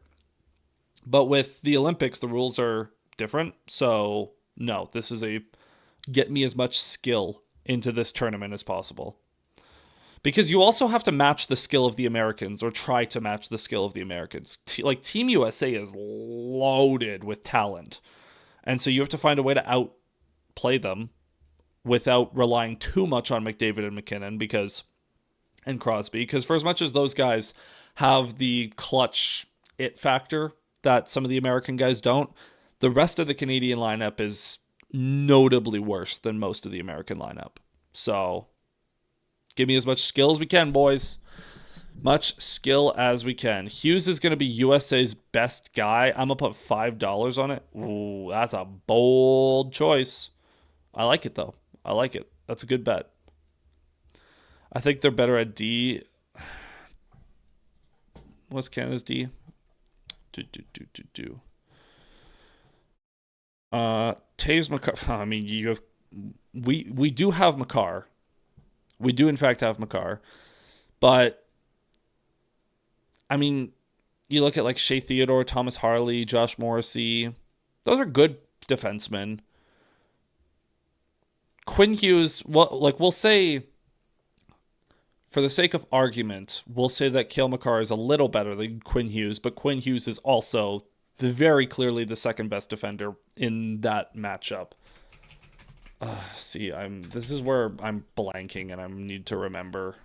But with the Olympics, the rules are different. So, no, this is a get me as much skill into this tournament as possible. Because you also have to match the skill of the Americans, or try to match the skill of the Americans. Team USA is loaded with talent. And so you have to find a way to outplay them without relying too much on McDavid and McKinnon and Crosby. Because for as much as those guys have the clutch it factor that some of the American guys don't, the rest of the Canadian lineup is notably worse than most of the American lineup. So give me as much skill as we can, boys. Much skill as we can. Hughes is going to be USA's best guy. I'm going to put $5 on it. Ooh, that's a bold choice. I like it, though. I like it. That's a good bet. I think they're better at D. What's Canada's D? Taves Makar. I mean, we do have Makar. We do, in fact, have Makar. But I mean, you look at like Shea Theodore, Thomas Harley, Josh Morrissey. Those are good defensemen. Quinn Hughes, we'll say, for the sake of argument, we'll say that Cale Makar is a little better than Quinn Hughes, but Quinn Hughes is also very clearly the second best defender in that matchup. This is where I'm blanking and I need to remember.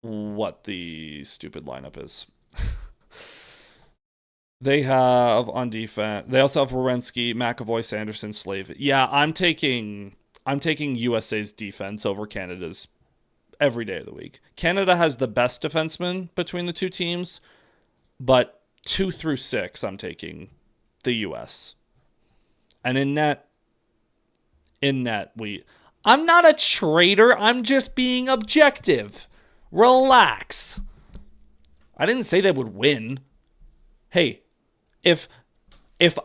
what the stupid lineup is. They have on defense. They also have Werenski, McAvoy, Sanderson, Slave. Yeah, I'm taking USA's defense over Canada's every day of the week. Canada has the best defenseman between the two teams, but 2 through 6, I'm taking the US. And in net, I'm not a traitor. I'm just being objective. Relax. I didn't say they would win. Hey, if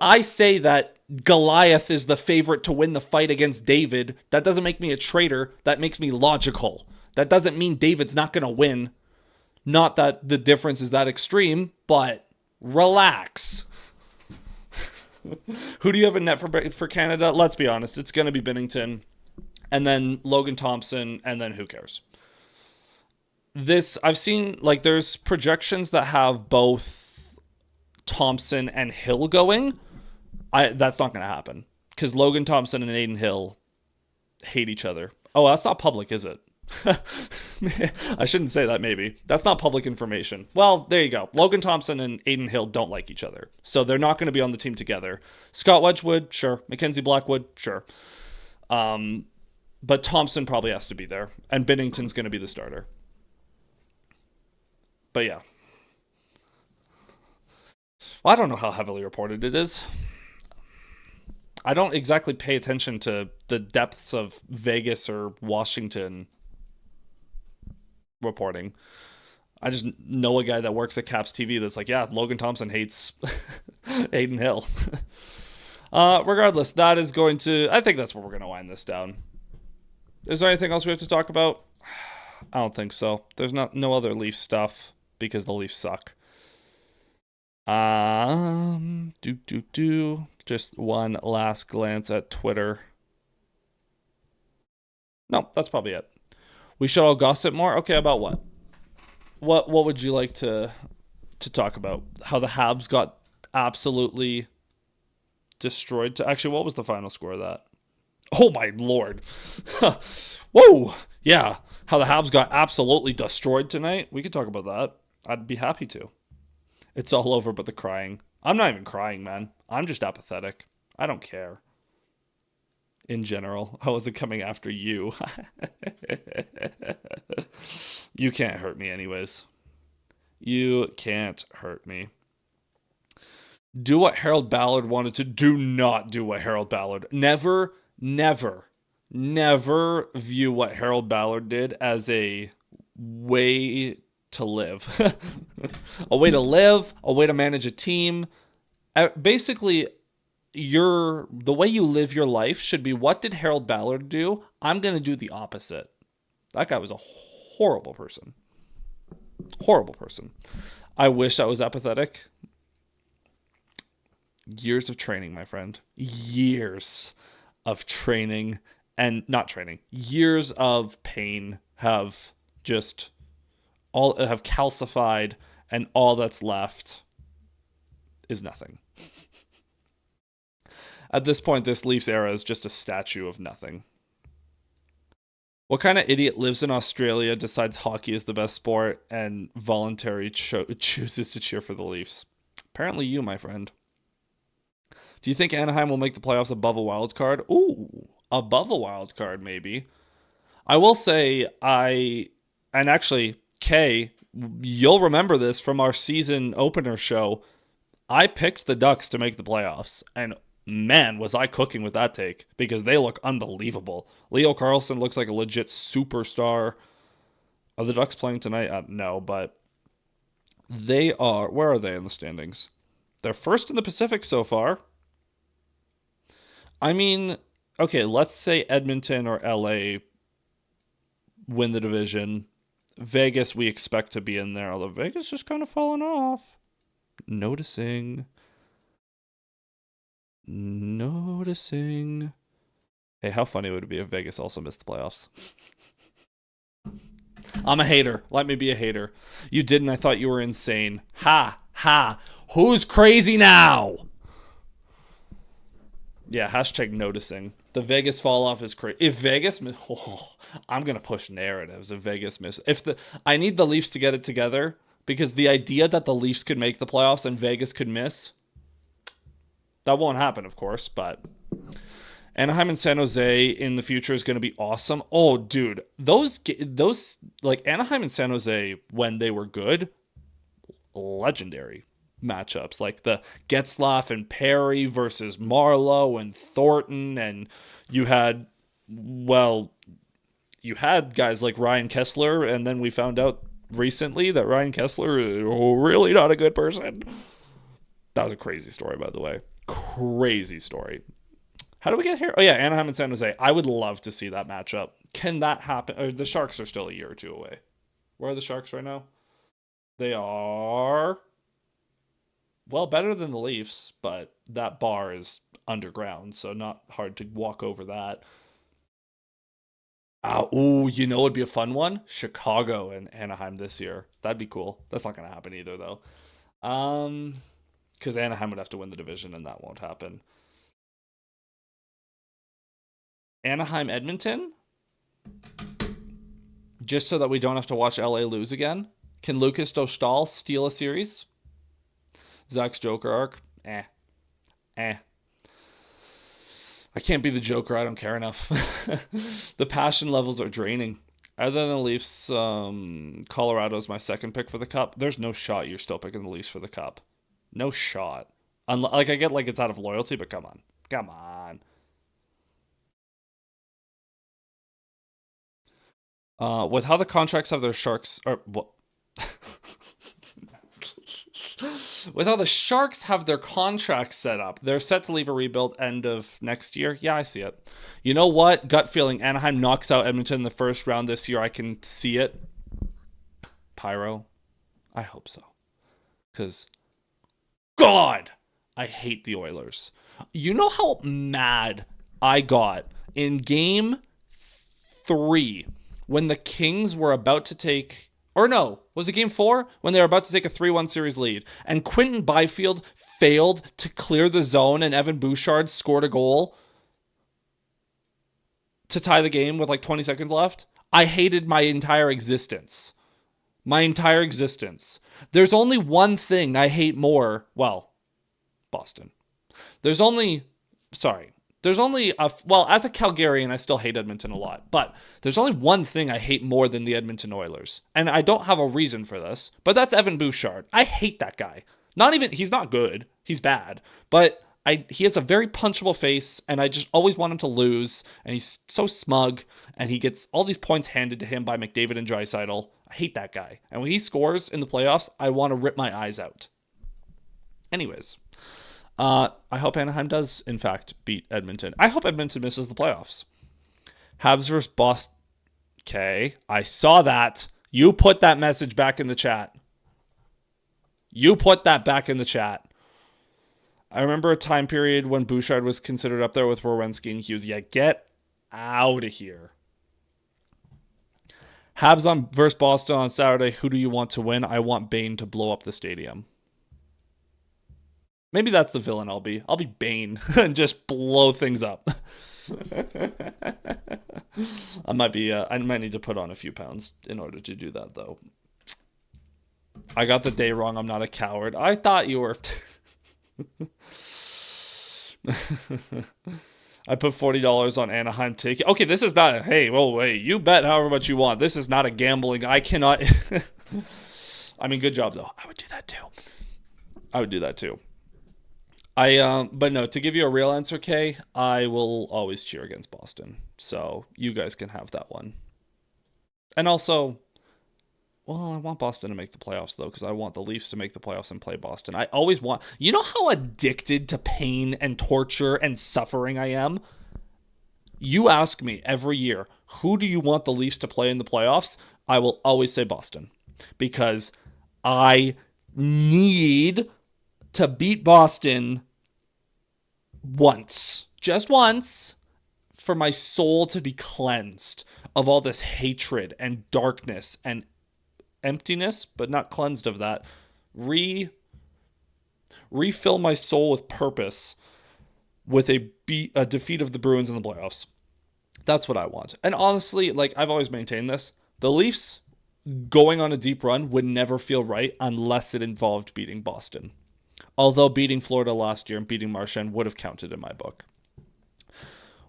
I say that Goliath is the favorite to win the fight against David, that doesn't make me a traitor. That makes me logical. That doesn't mean David's not going to win. Not that the difference is that extreme, but relax. Who do you have in net for Canada? Let's be honest. It's going to be Binnington, and then Logan Thompson, and then who cares? I've seen, like, there's projections that have both Thompson and Hill going. That's not going to happen because Logan Thompson and Aiden Hill hate each other. Oh, that's not public, is it? I shouldn't say that, maybe. That's not public information. Well, there you go. Logan Thompson and Aiden Hill don't like each other, so they're not going to be on the team together. Scott Wedgwood, sure. Mackenzie Blackwood, sure. But Thompson probably has to be there, and Binnington's going to be the starter. But yeah. Well, I don't know how heavily reported it is. I don't exactly pay attention to the depths of Vegas or Washington reporting. I just know a guy that works at Caps TV that's like, yeah, Logan Thompson hates Aiden Hill. Regardless, that is going to... I think that's where we're going to wind this down. Is there anything else we have to talk about? I don't think so. There's no other Leaf stuff because the Leafs suck. Just one last glance at Twitter. No, that's probably it. We should all gossip more? Okay, about what? What would you like to talk about? How the Habs got absolutely destroyed. Actually, what was the final score of that? Oh my lord. Whoa. Yeah. How the Habs got absolutely destroyed tonight. We could talk about that. I'd be happy to. It's all over but the crying. I'm not even crying, man. I'm just apathetic. I don't care. In general, I wasn't coming after you. You can't hurt me anyways. You can't hurt me. Do what Harold Ballard wanted to. Do not do what Harold Ballard. Never view what Harold Ballard did as a way to live. A way to live, a way to manage a team. Basically, the way you live your life should be, what did Harold Ballard do? I'm going to do the opposite. That guy was a horrible person. Horrible person. I wish I was apathetic. Years of training, my friend. Years of training and not training. Years of pain have calcified, and all that's left is nothing. At this point, this Leafs era is just a statue of nothing. What kind of idiot lives in Australia, decides hockey is the best sport, and voluntarily chooses to cheer for the Leafs? Apparently you, my friend. Do you think Anaheim will make the playoffs above a wild card? Ooh, above a wild card, maybe. I will say, and actually, Kay, you'll remember this from our season opener show. I picked the Ducks to make the playoffs, and man, was I cooking with that take, because they look unbelievable. Leo Carlsson looks like a legit superstar. Are the Ducks playing tonight? No, but they are. Where are they in the standings? They're first in the Pacific so far. I mean, okay, let's say Edmonton or LA win the division. Vegas, we expect to be in there, although Vegas is kind of falling off. Noticing. Hey, how funny would it be if Vegas also missed the playoffs? I'm a hater. Let me be a hater. You didn't. I thought you were insane. Ha. Who's crazy now? Yeah, hashtag noticing. The Vegas fall off is crazy. If Vegas, I'm gonna push narratives. If Vegas miss, I need the Leafs to get it together because the idea that the Leafs could make the playoffs and Vegas could miss, that won't happen, of course. But Anaheim and San Jose in the future is gonna be awesome. Oh, dude, those like Anaheim and San Jose when they were good, legendary matchups, like the Getzlaff and Perry versus Marlowe and Thornton, and you had guys like Ryan Kessler, and then we found out recently that Ryan Kessler is really not a good person. That was a crazy story, by the way. Crazy story. How do we get here? Oh yeah, Anaheim and San Jose. I would love to see that matchup. Can that happen? Or the Sharks are still a year or two away. Where are the Sharks right now? They are better than the Leafs, but that bar is underground, so not hard to walk over that. Ooh, it'd be a fun one? Chicago and Anaheim this year. That'd be cool. That's not going to happen either, though. Because Anaheim would have to win the division, and that won't happen. Anaheim, Edmonton? Just so that we don't have to watch LA lose again? Can Lucas Dostal steal a series? Zach's Joker arc? I can't be the Joker. I don't care enough. The passion levels are draining. Other than the Leafs, Colorado's my second pick for the Cup. There's no shot you're still picking the Leafs for the Cup. No shot. I get like it's out of loyalty, but come on. Come on. With how the contracts of their Sharks are... What? With how the Sharks have their contracts set up, they're set to leave a rebuild end of next year. Yeah, I see it. You know what? Gut feeling. Anaheim knocks out Edmonton in the first round this year. I can see it. Pyro. I hope so. Because, God, I hate the Oilers. You know how mad I got in Game 3 when the Kings were about to take... Or no, was it Game 4? When they were about to take a 3-1 series lead. And Quinton Byfield failed to clear the zone and Evan Bouchard scored a goal to tie the game with like 20 seconds left. I hated my entire existence. My entire existence. There's only one thing I hate more. Well, Boston. As a Calgarian, I still hate Edmonton a lot. But there's only one thing I hate more than the Edmonton Oilers. And I don't have a reason for this, but that's Evan Bouchard. I hate that guy. He's not good. He's bad. But he has a very punchable face, and I just always want him to lose. And he's so smug, and he gets all these points handed to him by McDavid and Draisaitl. I hate that guy. And when he scores in the playoffs, I want to rip my eyes out. Anyways. I hope Anaheim does, in fact, beat Edmonton. I hope Edmonton misses the playoffs. Habs versus Boston. Okay, I saw that. You put that message back in the chat. I remember a time period when Bouchard was considered up there with Werenski and Hughes. Yeah, get out of here. Habs versus Boston on Saturday. Who do you want to win? I want Bane to blow up the stadium. Maybe that's the villain I'll be. I'll be Bane and just blow things up. I might need to put on a few pounds in order to do that, though. I got the day wrong. I'm not a coward. I thought you were. I put $40 on Anaheim ticket. Okay, this is not wait, you bet however much you want. This is not a gambling. I cannot. I mean, good job, though. I would do that, too. But no, to give you a real answer, Kay, I will always cheer against Boston. So you guys can have that one. And also, well, I want Boston to make the playoffs, though, because I want the Leafs to make the playoffs and play Boston. I always want... You know how addicted to pain and torture and suffering I am? You ask me every year, who do you want the Leafs to play in the playoffs? I will always say Boston. Because I need to beat Boston just once, for my soul to be cleansed of all this hatred and darkness and emptiness, but not cleansed of that. Refill my soul with purpose with a defeat of the Bruins in the playoffs. That's what I want. And honestly, like I've always maintained this, the Leafs going on a deep run would never feel right unless it involved beating Boston. Although beating Florida last year and beating Marchand would have counted in my book.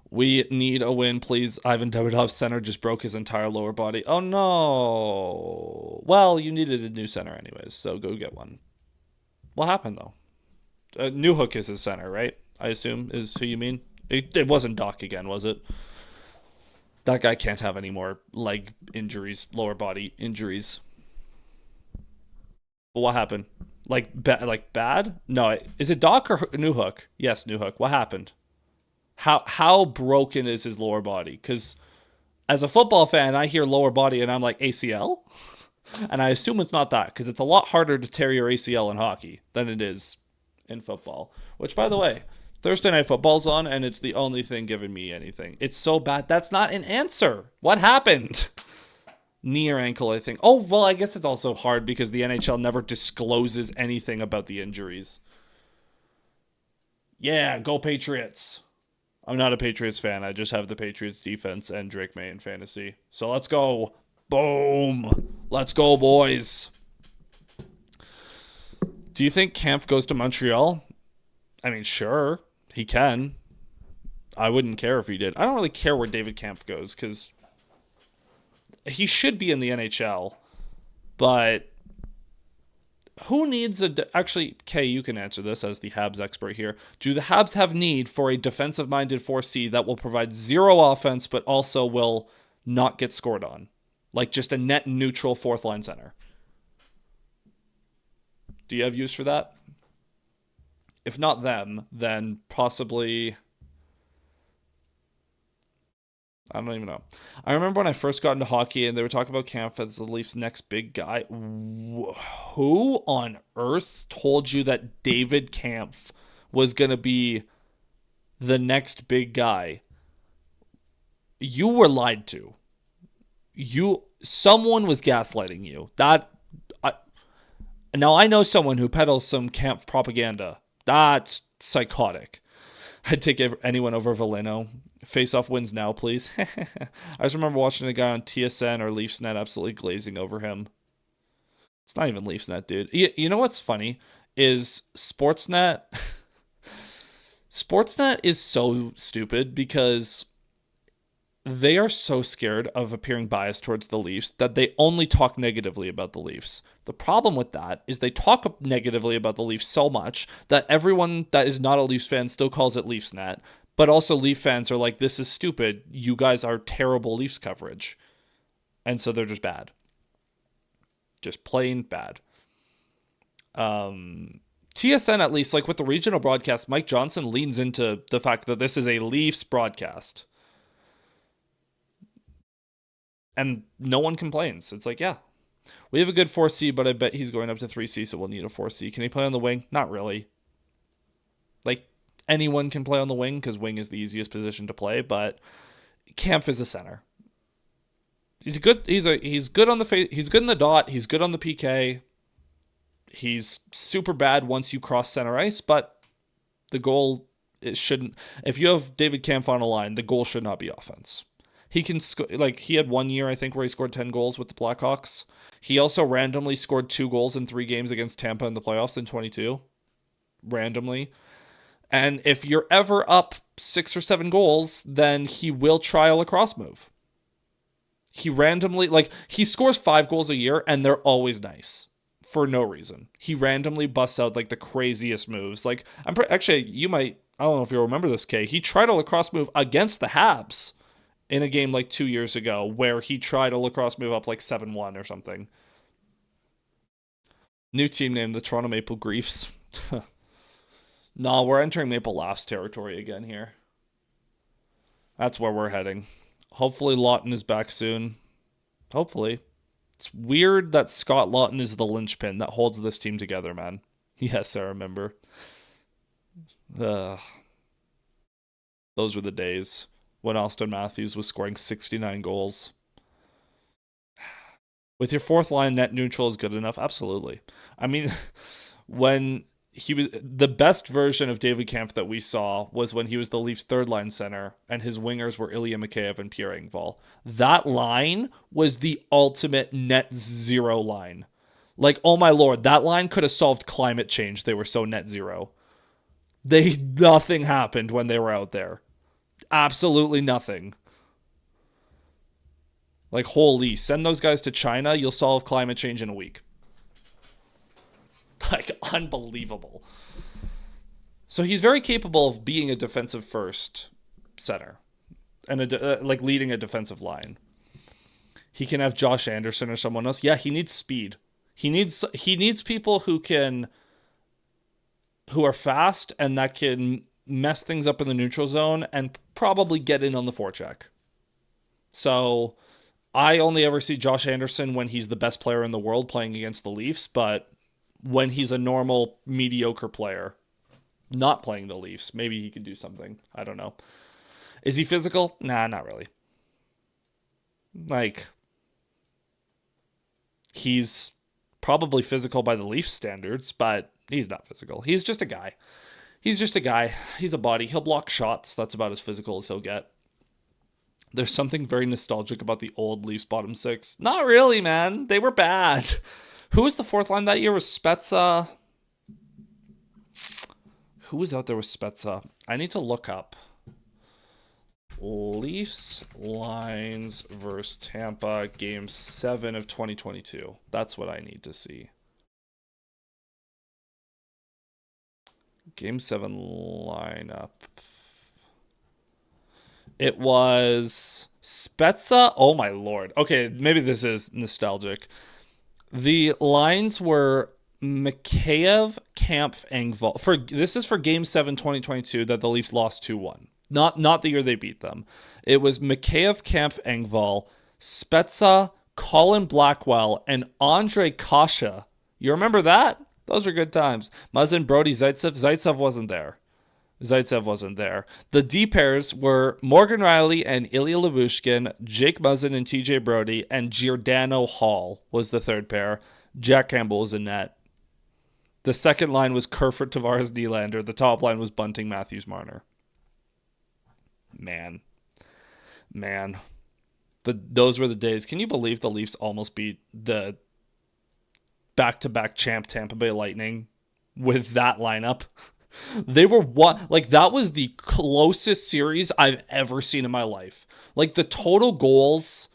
We need a win, please. Ivan Demidov's center just broke his entire lower body. Oh no. Well, you needed a new center anyways, so go get one. What happened though? Newhook is his center, right? I assume is who you mean. It wasn't Doc again, was it? That guy can't have any more leg injuries, lower body injuries. But what happened? Like bad? No, is it Doc or Newhook? Yes, Newhook. What happened? How broken is his lower body? Because as a football fan, I hear lower body and I'm like ACL, and I assume it's not that because it's a lot harder to tear your ACL in hockey than it is in football. Which, by the way, Thursday Night Football's on, and it's the only thing giving me anything. It's so bad. That's not an answer. What happened? Knee or ankle, I think. Oh, well, I guess it's also hard because the NHL never discloses anything about the injuries. Yeah, go Patriots. I'm not a Patriots fan. I just have the Patriots defense and Drake May in fantasy. So let's go. Boom. Let's go, boys. Do you think Kampf goes to Montreal? I mean, sure. He can. I wouldn't care if he did. I don't really care where David Kampf goes because he should be in the NHL. But who needs actually, Kay, you can answer this as the Habs expert here. Do the Habs have need for a defensive-minded 4C that will provide zero offense but also will not get scored on? Like just a net neutral fourth-line center. Do you have use for that? If not them, then possibly... I don't even know. I remember when I first got into hockey and they were talking about Kampf as the Leafs' next big guy. Who on earth told you that David Kampf was going to be the next big guy? You were lied to. Someone was gaslighting you. Now I know someone who peddles some Kampf propaganda. That's psychotic. I'd take anyone over Valeno. Face-off wins now, please. I just remember watching a guy on TSN or Leafsnet absolutely glazing over him. It's not even Leafsnet, dude. You know what's funny is Sportsnet. Sportsnet is so stupid because they are so scared of appearing biased towards the Leafs that they only talk negatively about the Leafs. The problem with that is they talk negatively about the Leafs so much that everyone that is not a Leafs fan still calls it Leafsnet. But also Leaf fans are like, this is stupid. You guys are terrible Leafs coverage. And so they're just bad. Just plain bad. TSN, at least, like with the regional broadcast, Mike Johnson leans into the fact that this is a Leafs broadcast. And no one complains. It's like, yeah, we have a good 4C, but I bet he's going up to 3C, so we'll need a 4C. Can he play on the wing? Not really. Like, anyone can play on the wing because wing is the easiest position to play, but Kampf is a center. He's good. He's good on the he's good in the dot. He's good on the PK. He's super bad once you cross center ice, but the goal shouldn't. If you have David Kampf on a line, the goal should not be offense. He can he had 1 year I think where he scored 10 goals with the Blackhawks. He also randomly scored 2 goals in 3 games against Tampa in the playoffs in 22. Randomly. And if you're ever up 6 or 7 goals, then he will try a lacrosse move. He randomly, he scores 5 goals a year, and they're always nice for no reason. He randomly busts out the craziest moves. Actually, you might, I don't know if you'll remember this, Kay. He tried a lacrosse move against the Habs in a game 2 years ago, where he tried a lacrosse move up 7-1 or something. New team name, the Toronto Maple Griefs. No, we're entering Maple Laughs territory again here. That's where we're heading. Hopefully Lawton is back soon. Hopefully. It's weird that Scott Lawton is the linchpin that holds this team together, man. Yes, I remember. Those were the days when Auston Matthews was scoring 69 goals. With your fourth line, net neutral is good enough. Absolutely. I mean, when he was the best version of David Kampf that we saw was when he was the Leafs' third line center and his wingers were Ilya Mikheyev and Pierre Engvall. That line was the ultimate net zero line. Like, oh my lord, that line could have solved climate change. They were so net zero. Nothing happened when they were out there. Absolutely nothing. Like, holy, send those guys to China, you'll solve climate change in a week. Like, unbelievable. So he's very capable of being a defensive first center and like leading a defensive line. He can have Josh Anderson or someone else. Yeah, he needs speed. He needs people who are fast and that can mess things up in the neutral zone and probably get in on the forecheck. So I only ever see Josh Anderson when he's the best player in the world playing against the Leafs, but when he's a normal, mediocre player, not playing the Leafs, maybe he could do something. I don't know. Is he physical? Nah, not really. Like, he's probably physical by the Leafs standards, but he's not physical. He's just a guy. He's a body. He'll block shots. That's about as physical as he'll get. There's something very nostalgic about the old Leafs bottom six. Not really, man. They were bad. Who was the fourth line that year? Was Spezza? Who was out there with Spezza? I need to look up. Leafs lines versus Tampa, Game 7 of 2022. That's what I need to see. Game 7 lineup. It was Spezza. Oh my lord. Okay, maybe this is nostalgic. The lines were Mikheyev, Kampf, Engvall. This is for Game 7 2022 that the Leafs lost 2-1. Not the year they beat them. It was Mikheyev, Kampf, Engvall, Spezza, Colin Blackwell, and Andre Kasha. You remember that? Those were good times. Muzzin, Brody, Zaitsev. Zaitsev wasn't there. The D pairs were Morgan Riley and Ilya Lyubushkin, Jake Muzzin and TJ Brody, and Giordano Hall was the third pair. Jack Campbell was in net. The second line was Kerfoot, Tavares, Nylander. The top line was Bunting, Matthews, Marner. Man. Those were the days. Can you believe the Leafs almost beat the back-to-back champ Tampa Bay Lightning with that lineup? They were that was the closest series I've ever seen in my life. Like, the total goals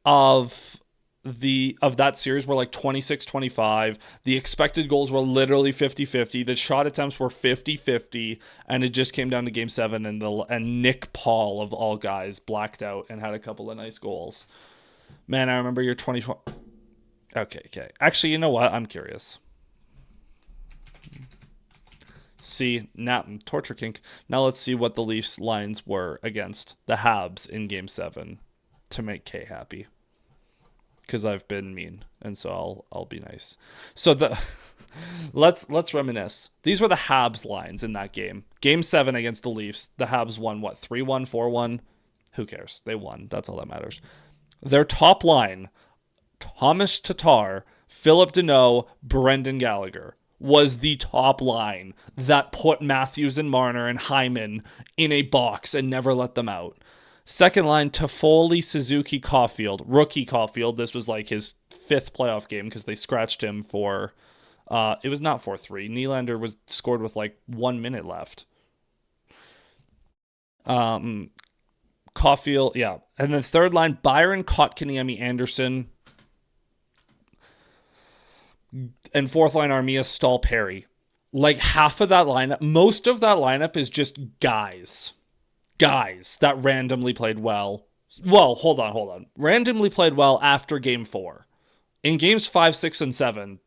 of that series were like 26-25. The expected goals were literally 50-50. The shot attempts were 50-50, and it just came down to Game 7, and Nick Paul, of all guys, blacked out and had a couple of nice goals. Man, I remember your 2020. Okay. Actually, you know what? I'm curious. See, now torture kink. Now let's see what the Leafs lines were against the Habs in Game 7 to make Kay happy. Because I've been mean, and so I'll be nice. So let's reminisce. These were the Habs lines in that game. Game 7 against the Leafs. The Habs won 3-1, 4-1. Who cares? They won. That's all that matters. Their top line, Thomas Tatar, Philip Deneau, Brendan Gallagher, was the top line that put Matthews and Marner and Hyman in a box and never let them out. Second line, Toffoli, Suzuki, Caulfield. Rookie Caulfield. This was like his 5th playoff game because they scratched him for... it was not 4-3. Nylander was scored with like 1 minute left. Caulfield, yeah. And then third line, Byron, Kotkaniemi, Anderson. And fourth line, Armia, Stahl, Perry. Like, half of that lineup, most of that lineup is just guys that randomly played well. Well, hold on. Randomly played well after Game 4. In Games 5, 6, and 7,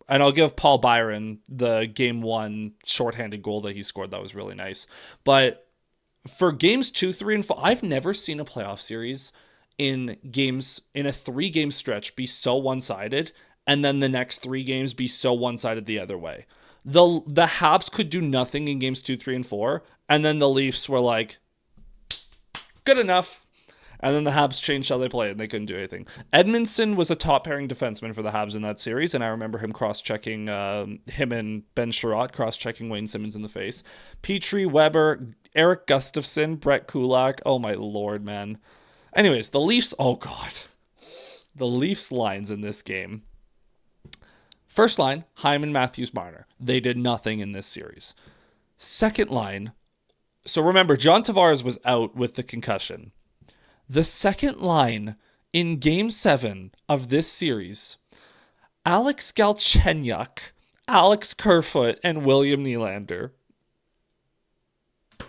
and I'll give Paul Byron the Game 1 shorthanded goal that he scored. That was really nice. But for Games 2, 3, and 4, I've never seen a playoff series in a 3-game stretch be so one-sided, and then the next 3 games be so one-sided the other way. The Habs could do nothing in Games 2, 3, and 4, and then the Leafs were like, good enough. And then the Habs changed how they played, and they couldn't do anything. Edmondson was a top-pairing defenseman for the Habs in that series, and I remember him cross-checking, him and Ben Sherratt cross-checking Wayne Simmons in the face. Petrie, Weber, Eric Gustafson, Brett Kulak. Oh, my Lord, man. Anyways, the Leafs, oh, God. The Leafs lines in this game. First line, Hyman, Matthews, Marner. They did nothing in this series. Second line, so remember, John Tavares was out with the concussion. The second line in Game 7 of this series, Alex Galchenyuk, Alex Kerfoot, and William Nylander.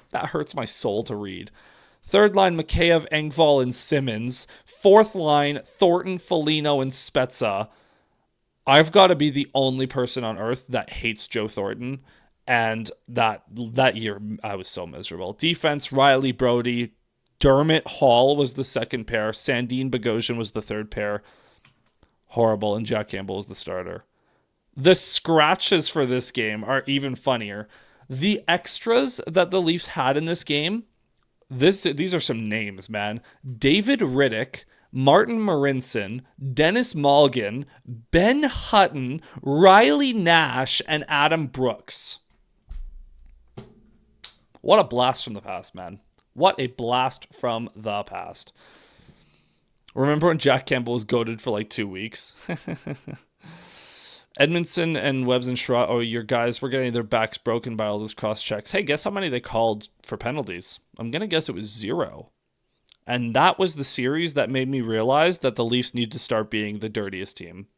That hurts my soul to read. Third line, Mikheyev, Engvall, and Simmons. Fourth line, Thornton, Foligno, and Spezza. I've got to be the only person on earth that hates Joe Thornton. And that year, I was so miserable. Defense, Riley, Brody. Dermott Hall was the second pair. Sandine Bogosian was the third pair. Horrible. And Jack Campbell was the starter. The scratches for this game are even funnier. The extras that the Leafs had in this game, these are some names, man. David Riddick, Martin Marinson, Dennis Malgin, Ben Hutton, Riley Nash, and Adam Brooks. What a blast from the past, man. What a blast from the past. Remember when Jack Campbell was goated for like 2 weeks? Edmondson and Webbs and Sherratt, oh, your guys were getting their backs broken by all those cross-checks. Hey, guess how many they called for penalties? I'm going to guess it was 0. And that was the series that made me realize that the Leafs need to start being the dirtiest team.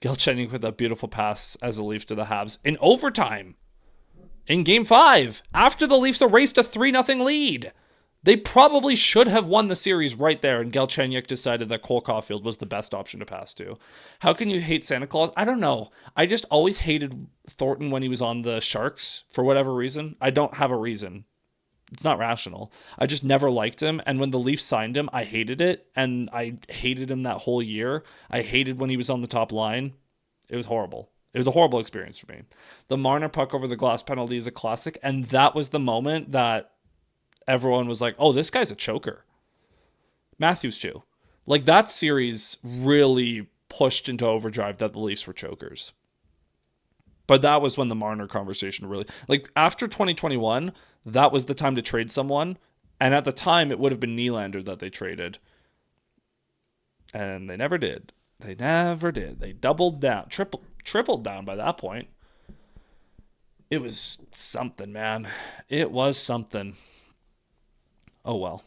Galchenyuk with that beautiful pass as a Leaf to the Habs in overtime. In Game 5, after the Leafs erased a 3-0 lead. They probably should have won the series right there, and Galchenyuk decided that Cole Caulfield was the best option to pass to. How can you hate Santa Claus? I don't know. I just always hated Thornton when he was on the Sharks for whatever reason. I don't have a reason. It's not rational. I just never liked him, and when the Leafs signed him, I hated it, and I hated him that whole year. I hated when he was on the top line. It was horrible. It was a horrible experience for me. The Marner puck over the glass penalty is a classic, and that was the moment that everyone was like, oh, this guy's a choker. Matthews too. Like, that series really pushed into overdrive that the Leafs were chokers. But that was when the Marner conversation really... Like, after 2021, that was the time to trade someone. And at the time, it would have been Nylander that they traded. And they never did. They never did. They doubled down. Tripled down by that point. It was something, man. It was something. Oh, well.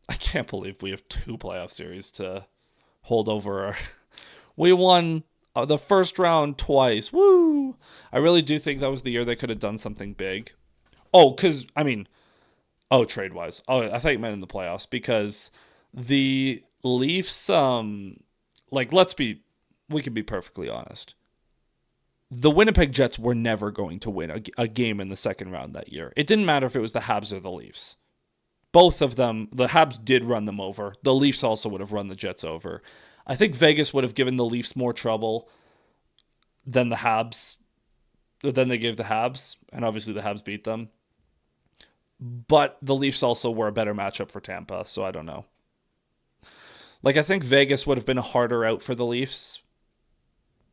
I can't believe we have 2 playoff series to hold over. We won the first round twice. Woo! I really do think that was the year they could have done something big. Oh, because, trade-wise. Oh, I thought you meant in the playoffs. Because the Leafs, we can be perfectly honest. The Winnipeg Jets were never going to win a game in the second round that year. It didn't matter if it was the Habs or the Leafs. Both of them, the Habs did run them over. The Leafs also would have run the Jets over. I think Vegas would have given the Leafs more trouble than the Habs, than they gave the Habs, and obviously the Habs beat them. But the Leafs also were a better matchup for Tampa, so I don't know. Like, I think Vegas would have been a harder out for the Leafs.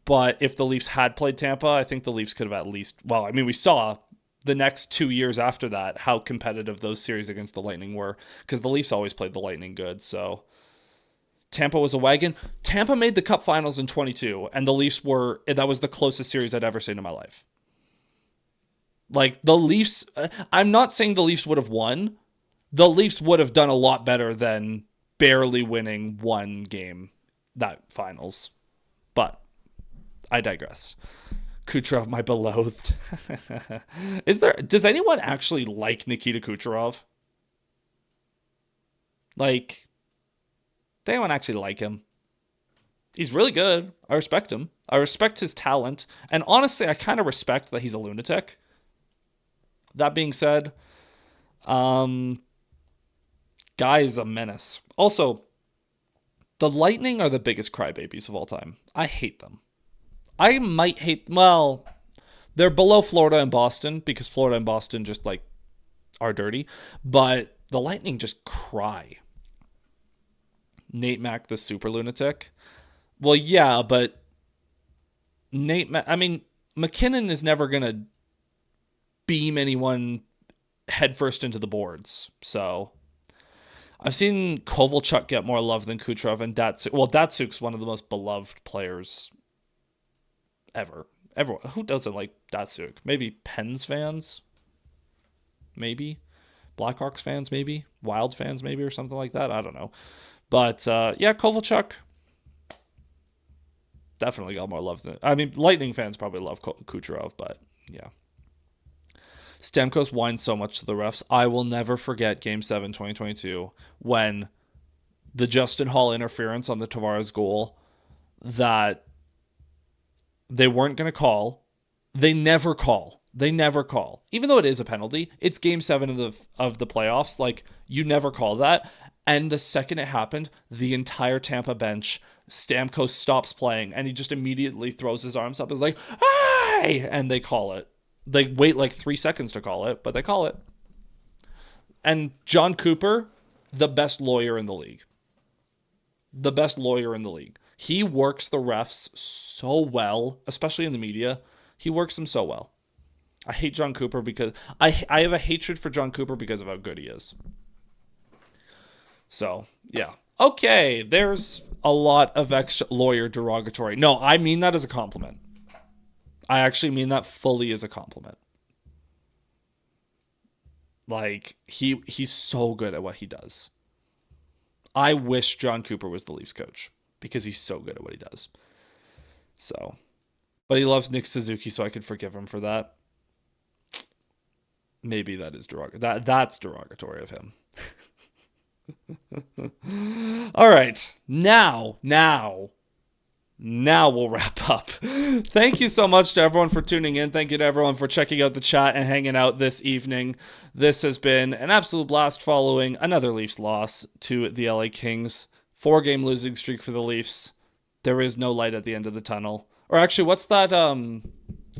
But if the Leafs had played Tampa, I think the Leafs could have at least... Well, I mean, we saw the next 2 years after that how competitive those series against the Lightning were. Because the Leafs always played the Lightning good, so... Tampa was a wagon. Tampa made the Cup Finals in 22, and the Leafs were... That was the closest series I'd ever seen in my life. Like, the Leafs... I'm not saying the Leafs would have won. The Leafs would have done a lot better than barely winning one game that finals. But I digress. Kucherov, my beloved. Does anyone actually like Nikita Kucherov? Like, does anyone actually like him? He's really good. I respect him. I respect his talent. And honestly, I kind of respect that he's a lunatic. That being said, guy is a menace. Also, the Lightning are the biggest crybabies of all time. I hate them. I might hate... Well, they're below Florida and Boston because Florida and Boston just, like, are dirty. But the Lightning just cry. Nate Mack, the super lunatic. Well, yeah, but McKinnon is never going to beam anyone headfirst into the boards. So I've seen Kovalchuk get more love than Kucherov, and Datsuk. Well, Datsuk's one of the most beloved players ever. Everyone who doesn't like Datsuk? Maybe Pens fans, maybe Blackhawks fans, maybe Wild fans, maybe, or something like that. I don't know, but yeah, Kovalchuk definitely got more love than. Lightning fans probably love Kucherov, but yeah. Stamkos whined so much to the refs. I will never forget Game 7, 2022, when the Justin Hall interference on the Tavares goal that they weren't going to call. They never call. Even though it is a penalty, it's Game 7 of the playoffs. Like, you never call that. And the second it happened, the entire Tampa bench, Stamkos stops playing, and he just immediately throws his arms up and is like, "Hey!" And they call it. They wait like 3 seconds to call it, but they call it. And John Cooper, the best lawyer in the league. He works the refs so well, especially in the media. He works them so well. I hate John Cooper because I have a hatred for John Cooper because of how good he is. So, yeah. Okay, there's a lot of extra lawyer derogatory. No, I mean that as a compliment. I actually mean that fully as a compliment. Like, he's so good at what he does. I wish John Cooper was the Leafs coach because he's so good at what he does. So, but he loves Nick Suzuki, so I could forgive him for that. Maybe that is derogatory. That's derogatory of him. All right. Now we'll wrap up. Thank you so much to everyone for tuning in. Thank you to everyone for checking out the chat and hanging out this evening. This has been an absolute blast following another Leafs loss to the LA Kings. 4-game losing streak for the Leafs. There is no light at the end of the tunnel. Or actually, what's that,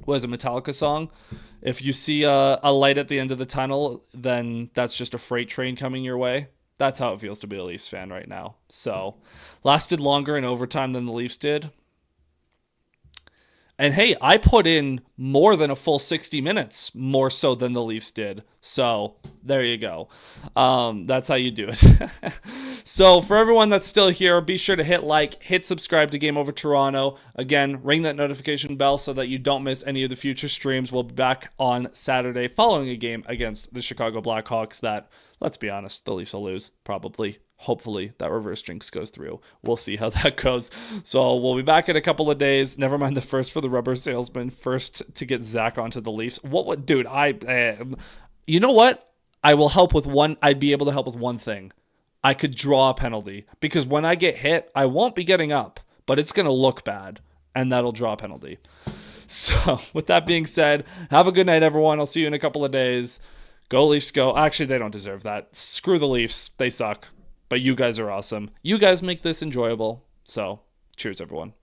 what is it, Metallica song? If you see a light at the end of the tunnel, then that's just a freight train coming your way. That's how it feels to be a Leafs fan right now. So, lasted longer in overtime than the Leafs did. And hey, I put in more than a full 60 minutes, more so than the Leafs did. So, there you go. That's how you do it. So, for everyone that's still here, be sure to hit like, hit subscribe to Game Over Toronto. Again, ring that notification bell so that you don't miss any of the future streams. We'll be back on Saturday following a game against the Chicago Blackhawks that, let's be honest, the Leafs will lose, probably. Hopefully that reverse jinx goes through. We'll see how that goes. So we'll be back in a couple of days. Never mind the first for the rubber salesman. First to get Zach onto the Leafs. Dude, you know what? I'd be able to help with one thing. I could draw a penalty because when I get hit, I won't be getting up, but it's going to look bad and that'll draw a penalty. So with that being said, have a good night, everyone. I'll see you in a couple of days. Go Leafs, go. Actually, they don't deserve that. Screw the Leafs. They suck. But you guys are awesome. You guys make this enjoyable. So, cheers, everyone.